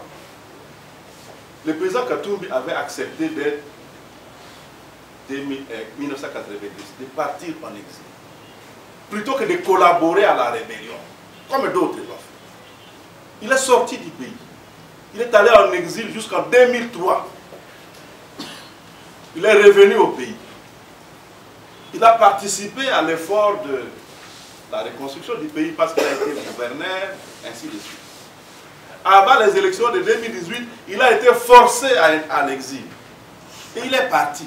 le président Katumbi avait accepté dès 1990 de partir en exil, plutôt que de collaborer à la rébellion, comme d'autres l'ont fait. Il est sorti du pays. Il est allé en exil jusqu'en 2003. Il est revenu au pays. Il a participé à l'effort de la reconstruction du pays parce qu'il a été gouverneur, ainsi de suite. Avant les élections de 2018, il a été forcé à l'exil. Et il est parti.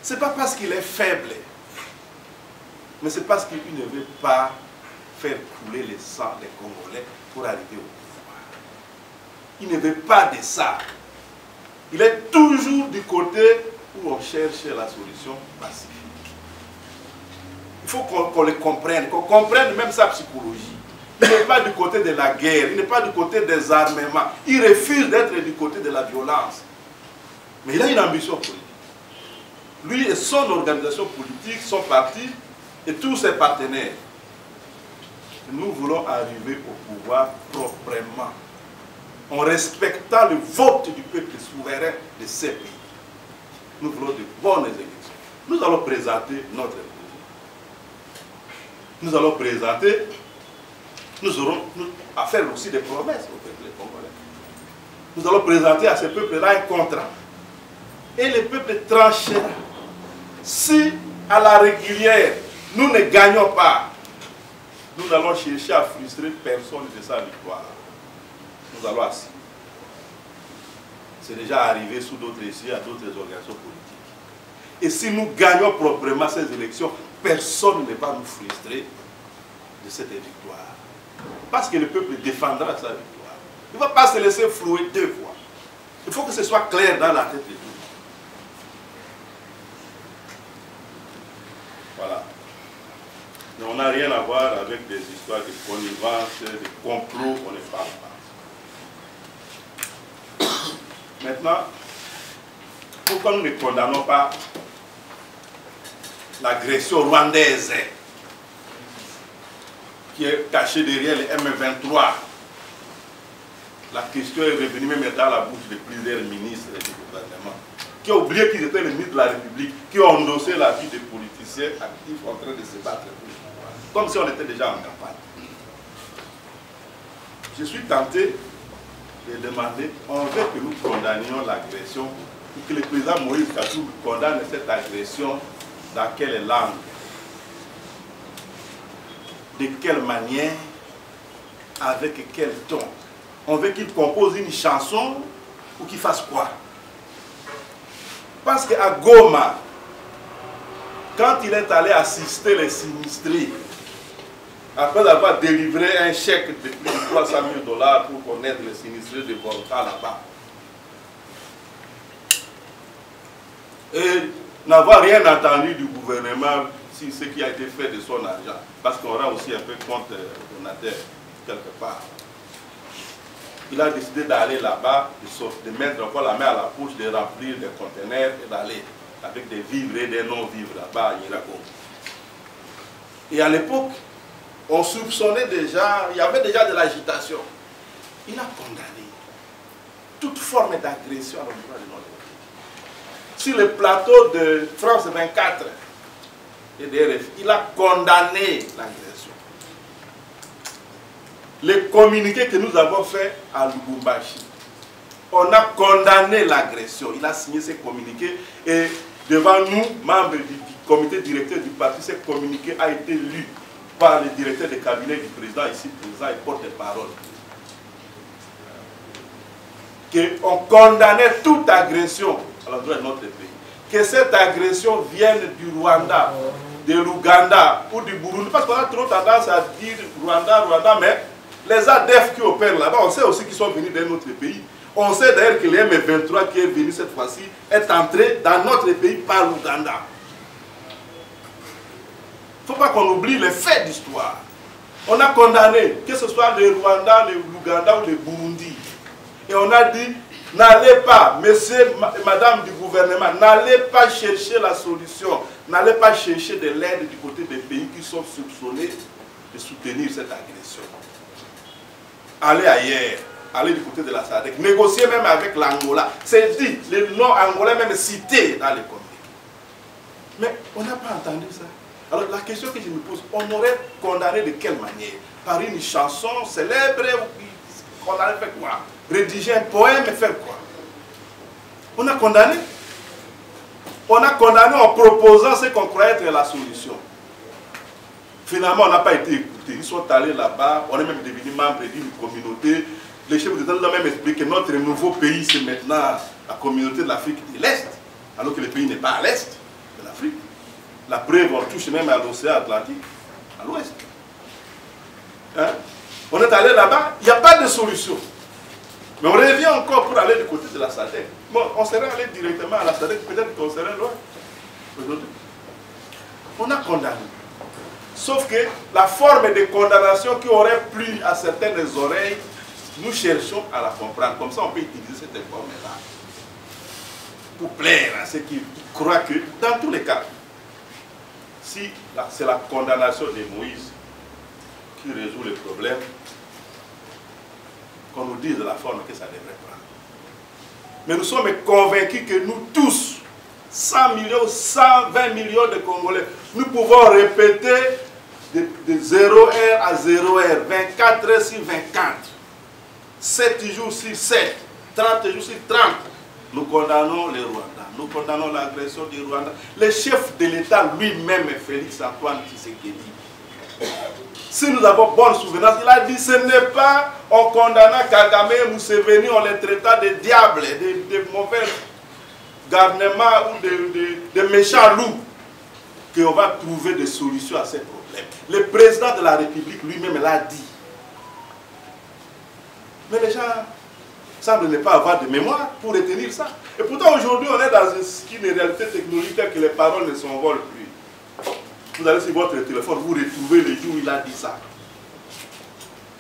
Ce n'est pas parce qu'il est faible, mais c'est parce qu'il ne veut pas faire couler le sang des Congolais pour arriver au pouvoir. Il ne veut pas de ça. Il est toujours du côté où on cherche la solution pacifique. Il faut qu'on le comprenne, qu'on comprenne même sa psychologie. Il n'est pas du côté de la guerre, il n'est pas du côté des armements. Il refuse d'être du côté de la violence. Mais il a une ambition politique. Lui et son organisation politique, son parti et tous ses partenaires. Nous voulons arriver au pouvoir proprement, en respectant le vote du peuple souverain de ces pays. Nous voulons de bonnes élections. Nous allons présenter notre projet. Nous allons présenter, nous aurons à faire aussi des promesses au peuple congolais. Nous allons présenter à ce peuple-là un contrat. Et le peuple tranchera. Si, à la régulière, nous ne gagnons pas, nous allons chercher à frustrer personne de sa victoire. Nous allons assumer. C'est déjà arrivé sous d'autres essais à d'autres organisations politiques. Et si nous gagnons proprement ces élections, personne ne va nous frustrer. de cette victoire. Parce que le peuple défendra sa victoire. Il ne va pas se laisser flouer deux fois. Il faut que ce soit clair dans la tête de tout. Voilà. Mais on n'a rien à voir avec des histoires de connivence, de complot, on ne parle pas. Maintenant, pourquoi nous ne condamnons pas l'agression rwandaise qui est cachée derrière les M23? La question est revenue même dans la bouche de plusieurs ministres du gouvernement, qui ont oublié qu'ils étaient les ministres de la République, qui ont endossé la vie des politiciens actifs en train de se battre pour le pouvoir, comme si on était déjà en campagne. Je suis tenté de demander, on veut que nous condamnions l'agression, et que le président Moïse Katumbi condamne cette agression dans quelle langue, de quelle manière, avec quel ton. On veut qu'il compose une chanson ou qu'il fasse quoi? Parce qu'à Goma, quand il est allé assister les sinistrés, après avoir délivré un chèque de plus de 300 000 $ pour connaître les sinistrés de Volta là-bas, et n'avoir rien entendu du gouvernement sur ce qui a été fait de son argent, parce qu'on aura aussi un peu compte donateur quelque part. Il a décidé d'aller là-bas, de mettre encore la main à la poche, de remplir des conteneurs et d'aller avec des vivres et des non-vivres là-bas à Irago. Et à l'époque, on soupçonnait déjà, il y avait déjà de l'agitation. Il a condamné toute forme d'agression à l'endroit de notre pays. Sur le plateau de France 24 et de RFI, il a condamné l'agression. Les communiqués que nous avons faits à Lubumbashi, on a condamné l'agression. Il a signé ces communiqués et devant nous, membres du comité directeur du parti, ces communiqués a été lu par le directeur de cabinet du président, ici présent, et porte-parole. Qu'on condamnait toute agression à l'endroit de notre pays. Que cette agression vienne du Rwanda, de l'Ouganda ou du Burundi, parce qu'on a trop tendance à dire Rwanda, Rwanda, mais les ADF qui opèrent là-bas, on sait aussi qu'ils sont venus d'un autre pays. On sait d'ailleurs que le M23 qui est venu cette fois-ci est entré dans notre pays par l'Ouganda. Il ne faut pas qu'on oublie les faits d'histoire. On a condamné, que ce soit le Rwanda, l'Ouganda ou le Burundi. Et on a dit, n'allez pas, messieurs et madame du gouvernement, n'allez pas chercher la solution, n'allez pas chercher de l'aide du côté des pays qui sont soupçonnés de soutenir cette agression. Allez ailleurs, allez du côté de la SADC, négocier même avec l'Angola. C'est dit, le nom angolais même cité dans les communiqués. Mais on n'a pas entendu ça. Alors la question que je me pose, on aurait condamné de quelle manière? Par une chanson célèbre, on allait faire quoi? Rédiger un poème et faire quoi? On a condamné. On a condamné en proposant ce qu'on croyait être la solution. Finalement, on n'a pas été écoutés. Ils sont allés là-bas, on est même devenu membre d'une communauté. Les chefs d'État nous ont même expliqué que notre nouveau pays, c'est maintenant la communauté de l'Afrique de l'Est, alors que le pays n'est pas à l'Est de l'Afrique. La preuve, on touche même à l'océan Atlantique, à l'Ouest. Hein? On est allé là-bas, il n'y a pas de solution. Mais on revient encore pour aller du côté de la SADC. Bon, on serait allé directement à la SADC, peut-être qu'on serait loin. Aujourd'hui, on a condamné. Sauf que la forme de condamnation qui aurait plu à certaines oreilles, nous cherchons à la comprendre. Comme ça, on peut utiliser cette forme-là pour plaire à ceux qui croient que, dans tous les cas, si c'est la condamnation de Moïse qui résout le problème, qu'on nous dise la forme que ça devrait prendre. Mais nous sommes convaincus que nous tous, 100 millions, 120 millions de Congolais, nous pouvons répéter de 0h à 0h, 24 heures sur 24, 7 jours sur 7, 30 jours sur 30. Nous condamnons le Rwanda, nous condamnons l'agression du Rwanda. Le chef de l'État lui-même, Félix Antoine Tshisekedi, si nous avons bonne souvenance, il a dit ce n'est pas en condamnant Kagame et Museveni, en les traitant de diables, de mauvais garnements ou de méchants loups, qu'on va trouver des solutions à ces problèmes. problème. Le président de la République lui-même l'a dit. Mais les gens semblent ne pas avoir de mémoire pour retenir ça. Et pourtant aujourd'hui on est dans une réalité technologique telle que les paroles ne s'envolent plus. Vous allez sur votre téléphone, vous retrouvez le jour où il a dit ça.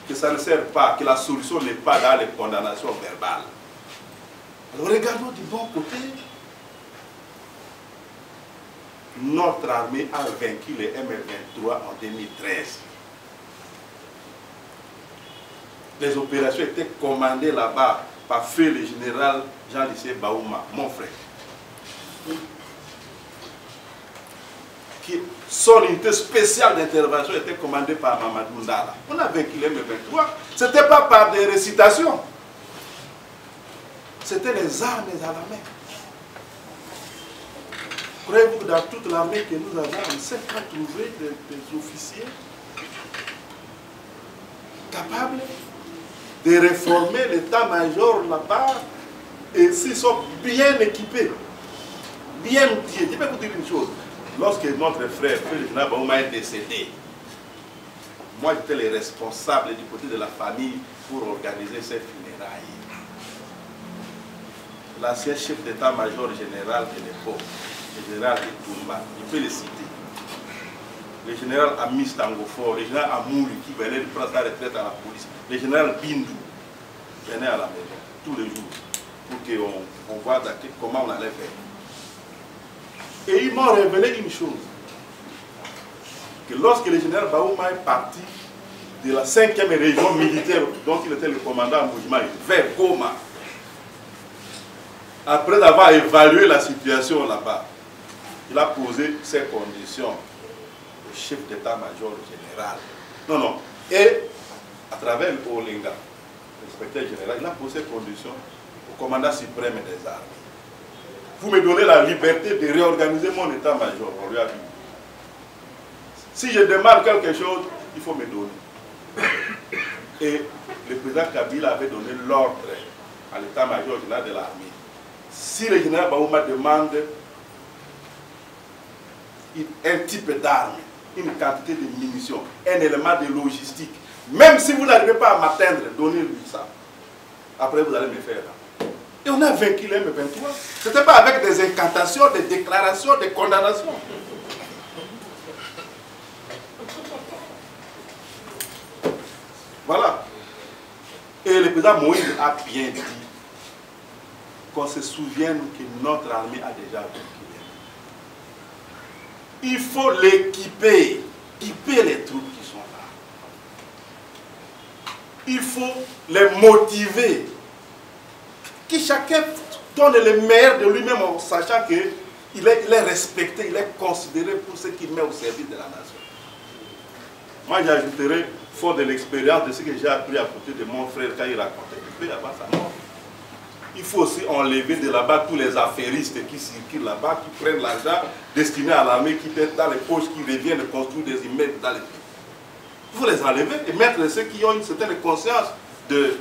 Que ça ne sert pas, que la solution n'est pas dans les condamnations verbales. Alors regardons du bon côté. Notre armée a vaincu les M23 en 2013. Les opérations étaient commandées là-bas par feu le général Jean-Lycée Baouma, mon frère. Son unité spéciale d'intervention était commandée par Mamadou Ndala. On a vaincu les M23. Ce n'était pas par des récitations. C'était les armes à la main. Croyez-vous que dans toute l'armée que nous avons, on ne sait pas trouver des officiers capables de réformer l'état-major là-bas et s'ils sont bien équipés, bien outillés. Je vais vous dire une chose. Lorsque notre frère, le général Baouma, est décédé, moi j'étais le responsable du côté de la famille pour organiser ses funérailles. L'ancien chef d'état-major général de l'époque, le général Etoumba, je peux le citer. Le général Amis Tangofor, le général Amouri qui venait de prendre sa retraite à la police, le général Bindou venait à la maison tous les jours pour qu'on voit comment on allait faire. Et ils m'ont révélé une chose, que lorsque le général Baouma est parti de la 5e région militaire dont il était le commandant Moujmaï vers Goma, après avoir évalué la situation là-bas, il a posé ses conditions au chef d'état-major général. Non, non. Et à travers Olinga, l'inspecteur général, il a posé ses conditions au commandant suprême des armées. Vous me donnez la liberté de réorganiser mon état-major. On lui a dit. Si je demande quelque chose, il faut me donner. Et le président Kabila avait donné l'ordre à l'état-major général de l'armée. Si le général Baouma demande un type d'arme, une quantité de munitions, un élément de logistique, même si vous n'arrivez pas à m'atteindre, donnez-lui ça. Après, vous allez me faire là. Et on a vaincu les M23. Ce n'était pas avec des incantations, des déclarations, des condamnations. Voilà. Et le président Moïse a bien dit qu'on se souvienne que notre armée a déjà vaincu. Il faut l'équiper, équiper les troupes qui sont là. Il faut les motiver. Que chacun donne le meilleur de lui-même en sachant qu'il est respecté, il est considéré pour ce qu'il met au service de la nation. Moi j'ajouterai, fort de l'expérience de ce que j'ai appris à côté de mon frère quand il racontait, il peut y avoir sa mort. Il faut aussi enlever de là-bas tous les affairistes qui circulent là-bas, qui prennent l'argent destiné à l'armée, qui mettent dans les poches, qui reviennent construire des immeubles dans les pays. Il faut les enlever et mettre ceux qui ont une certaine conscience de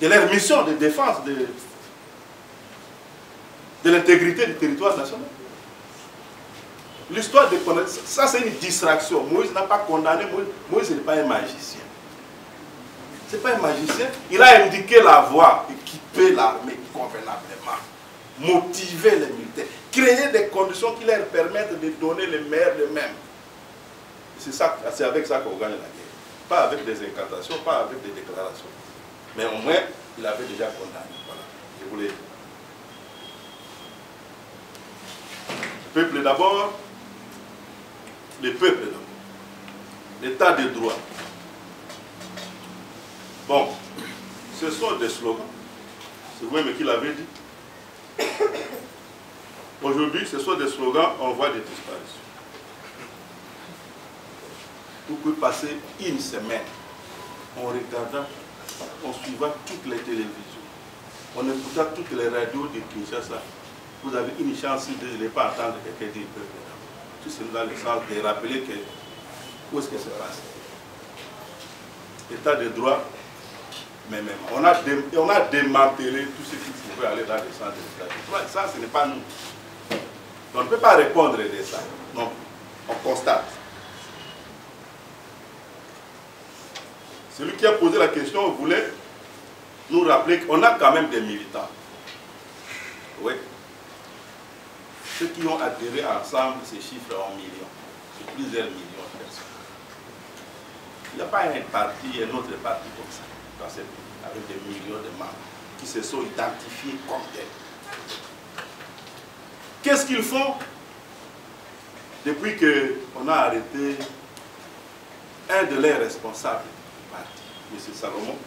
leur mission de défense de l'intégrité du territoire national. L'histoire de connaître, ça c'est une distraction. Moïse n'a pas condamné, Moïse n'est pas un magicien. Ce n'est pas un magicien. Il a indiqué la voie, équiper l'armée convenablement, motiver les militaires, créer des conditions qui leur permettent de donner le meilleur d'eux-mêmes. C'est avec ça qu'on gagne la guerre. Pas avec des incantations, pas avec des déclarations. Mais au moins, il avait déjà condamné. Voilà. Je voulais. Le peuple d'abord, le peuple d'abord. L'état de droit. Bon, ce sont des slogans. C'est vous-même qui l'avez dit. Aujourd'hui, ce sont des slogans, on voit des disparitions. Vous pouvez passer une semaine en regardant, en suivant toutes les télévisions, en écoutant toutes les radios de Kinshasa. Vous avez une chance de ne pas entendre quelqu'un dire peuple. Tout c'est dans le sens de rappeler que où est-ce que ça passe. État de droit, mais même. On a démantelé tout ce qui pouvait aller dans le sens de l'état de droit. Ça, ce n'est pas nous. On ne peut pas répondre de ça. Non. on constate. Celui qui a posé la question voulait nous rappeler qu'on a quand même des militants. Oui. Ceux qui ont adhéré ensemble, ces chiffres en millions. C'est plusieurs millions de personnes. Il n'y a pas un parti, un autre parti comme ça, dans cette pays, avec des millions de membres, qui se sont identifiés comme tels. Qu'est-ce qu'ils font? Depuis qu'on a arrêté un de leurs responsables du parti, M. Salomon,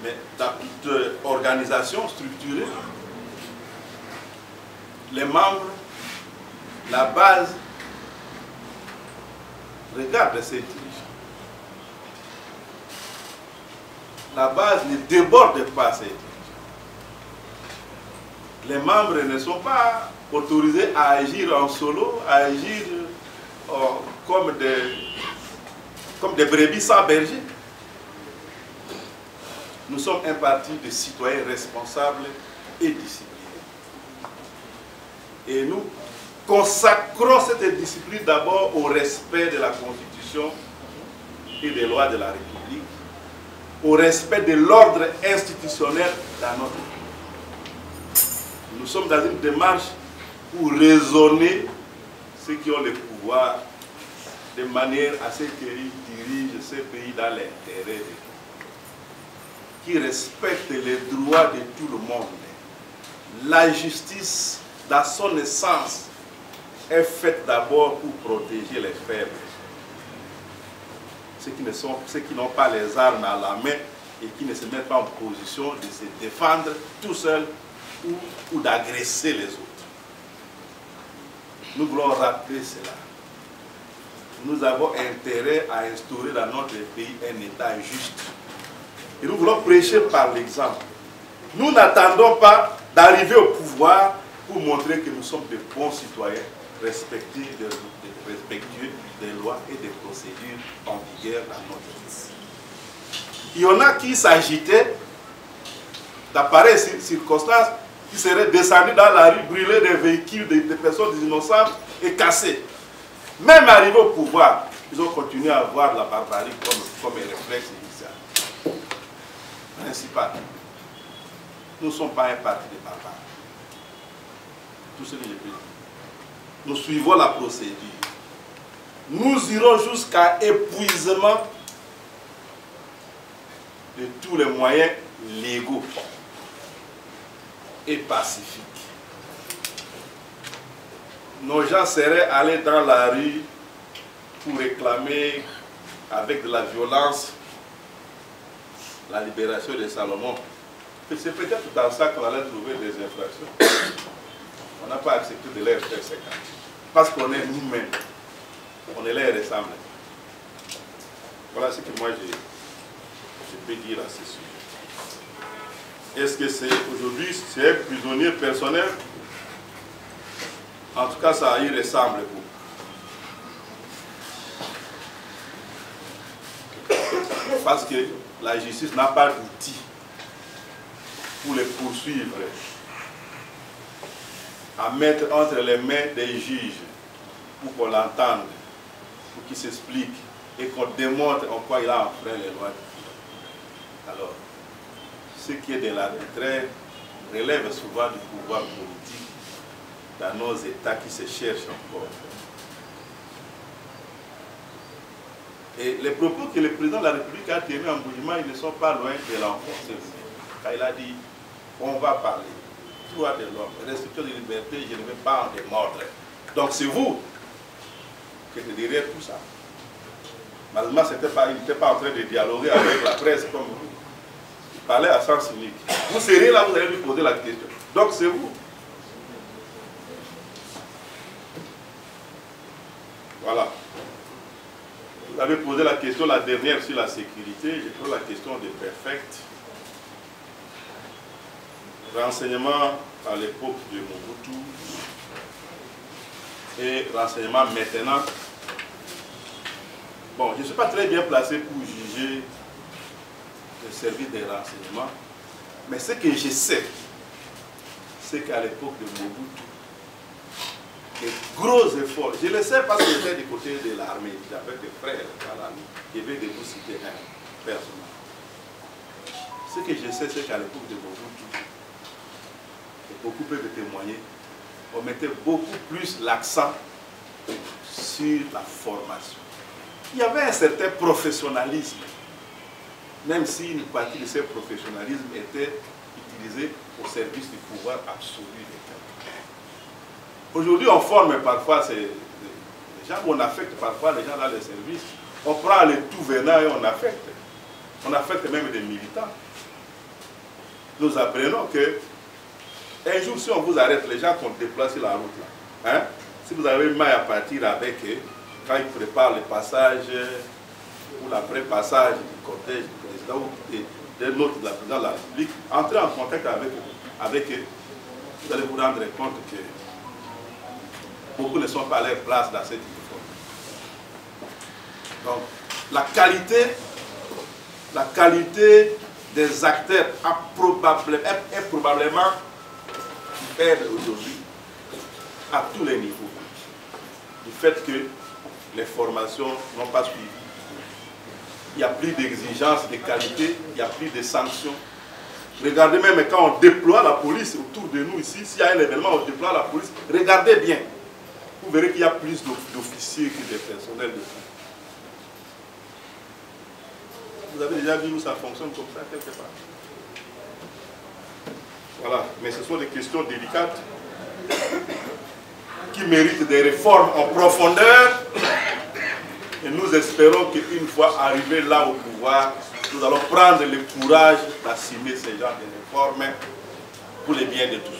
mais dans toute organisation structurée, les membres, la base, regardent ces dirigeants. La base ne déborde pas ces dirigeants. Les membres ne sont pas autorisés à agir en solo, à agir comme des brebis sans berger. Nous sommes un parti de citoyens responsables et disciplinés. Et nous consacrons cette discipline d'abord au respect de la Constitution et des lois de la République, au respect de l'ordre institutionnel dans notre pays. Nous sommes dans une démarche pour raisonner ceux qui ont le pouvoir de manière à ce qu'ils dirigent ce pays dans l'intérêt de tous, qui respectent les droits de tout le monde. La justice, dans son essence, est faite d'abord pour protéger les faibles. Ceux qui n'ont pas les armes à la main et qui ne se mettent pas en position de se défendre tout seuls ou d'agresser les autres. Nous voulons rappeler cela. Nous avons intérêt à instaurer dans notre pays un État juste. Et nous voulons prêcher par l'exemple. Nous n'attendons pas d'arriver au pouvoir pour montrer que nous sommes de bons citoyens, respectueux des lois et des procédures en vigueur dans notre pays. Il y en a qui s'agitaient d'appareilles circonstances, qui seraient descendus dans la rue, brûler des véhicules des personnes innocentes et casser. Même arrivés au pouvoir, ils ont continué à voir la barbarie comme un réflexe initial. Principal. Nous ne sommes pas un parti de barbares. Tout ce que je peux dire. Nous suivons la procédure. Nous irons jusqu'à épuisement de tous les moyens légaux et pacifiques. Nos gens seraient allés dans la rue pour réclamer avec de la violence la libération de Salomon. C'est peut-être dans ça qu'on allait trouver des infractions. On n'a pas accepté de les faire 50. Parce qu'on est nous-mêmes. On est les ressemblés. Voilà ce que moi je peux dire à ce sujet. Est-ce que c'est aujourd'hui, c'est un prisonnier personnel? En tout cas, ça y ressemble beaucoup. Parce que la justice n'a pas d'outils pour les poursuivre, à mettre entre les mains des juges pour qu'on l'entende, pour qu'il s'explique et qu'on démontre en quoi il a enfreint les lois. Alors, ce qui est de l'arbitraire relève souvent du pouvoir politique dans nos États qui se cherchent encore. Et les propos que le président de la République a tenus en Boujima, ils ne sont pas loin de l'enfoncer. Quand il a dit, on va parler, droit de l'homme, restriction de liberté, je ne vais pas en démordre. Donc c'est vous qui êtes derrière tout ça. Malheureusement, il n'était pas en train de dialoguer avec la presse comme vous. Il parlait à sens unique. Vous serez là, vous allez lui poser la question. Donc c'est vous. Voilà. Vous avez posé la question, la dernière, sur la sécurité. Je pose la question de perfect. Renseignement à l'époque de Mobutu et renseignement maintenant. Bon, je ne suis pas très bien placé pour juger le service des renseignements, mais ce que je sais, c'est qu'à l'époque de Mobutu, des gros efforts, je le sais parce que j'étais du côté de l'armée, j'avais des frères dans l'armée, je vais de vous citer un personnage. Ce que je sais, c'est qu'à l'époque de Mobutu, et beaucoup peuvent témoigner, on mettait beaucoup plus l'accent sur la formation. Il y avait un certain professionnalisme, même si une partie de ce professionnalisme était utilisée au service du pouvoir absolu d'État. Aujourd'hui, on forme parfois les gens, on affecte parfois les gens dans les services. On prend les tout venants et on affecte. On affecte même des militants. Nous apprenons que un jour, si on vous arrête, les gens qu'on déploie sur la route, là, hein, si vous avez mal à partir avec eux, quand ils préparent le passage ou l'après-passage du cortège du président ou d'un autre de la présidence de la République, entrez en contact avec eux, vous allez vous rendre compte que beaucoup ne sont pas à leur place dans cette uniforme. Donc, la qualité des acteurs est probablement faible aujourd'hui à tous les niveaux, du fait que les formations n'ont pas suivi. Il n'y a plus d'exigences de qualité, il n'y a plus de sanctions. Regardez même quand on déploie la police autour de nous ici, s'il y a un événement, on déploie la police, regardez bien. Vous verrez qu'il y a plus d'officiers que de personnel de police. Vous avez déjà vu où ça fonctionne comme ça quelque part. Voilà, mais ce sont des questions délicates qui méritent des réformes en profondeur. Et nous espérons qu'une fois arrivés là au pouvoir, nous allons prendre le courage d'assumer ces genres de réformes pour le bien de tous.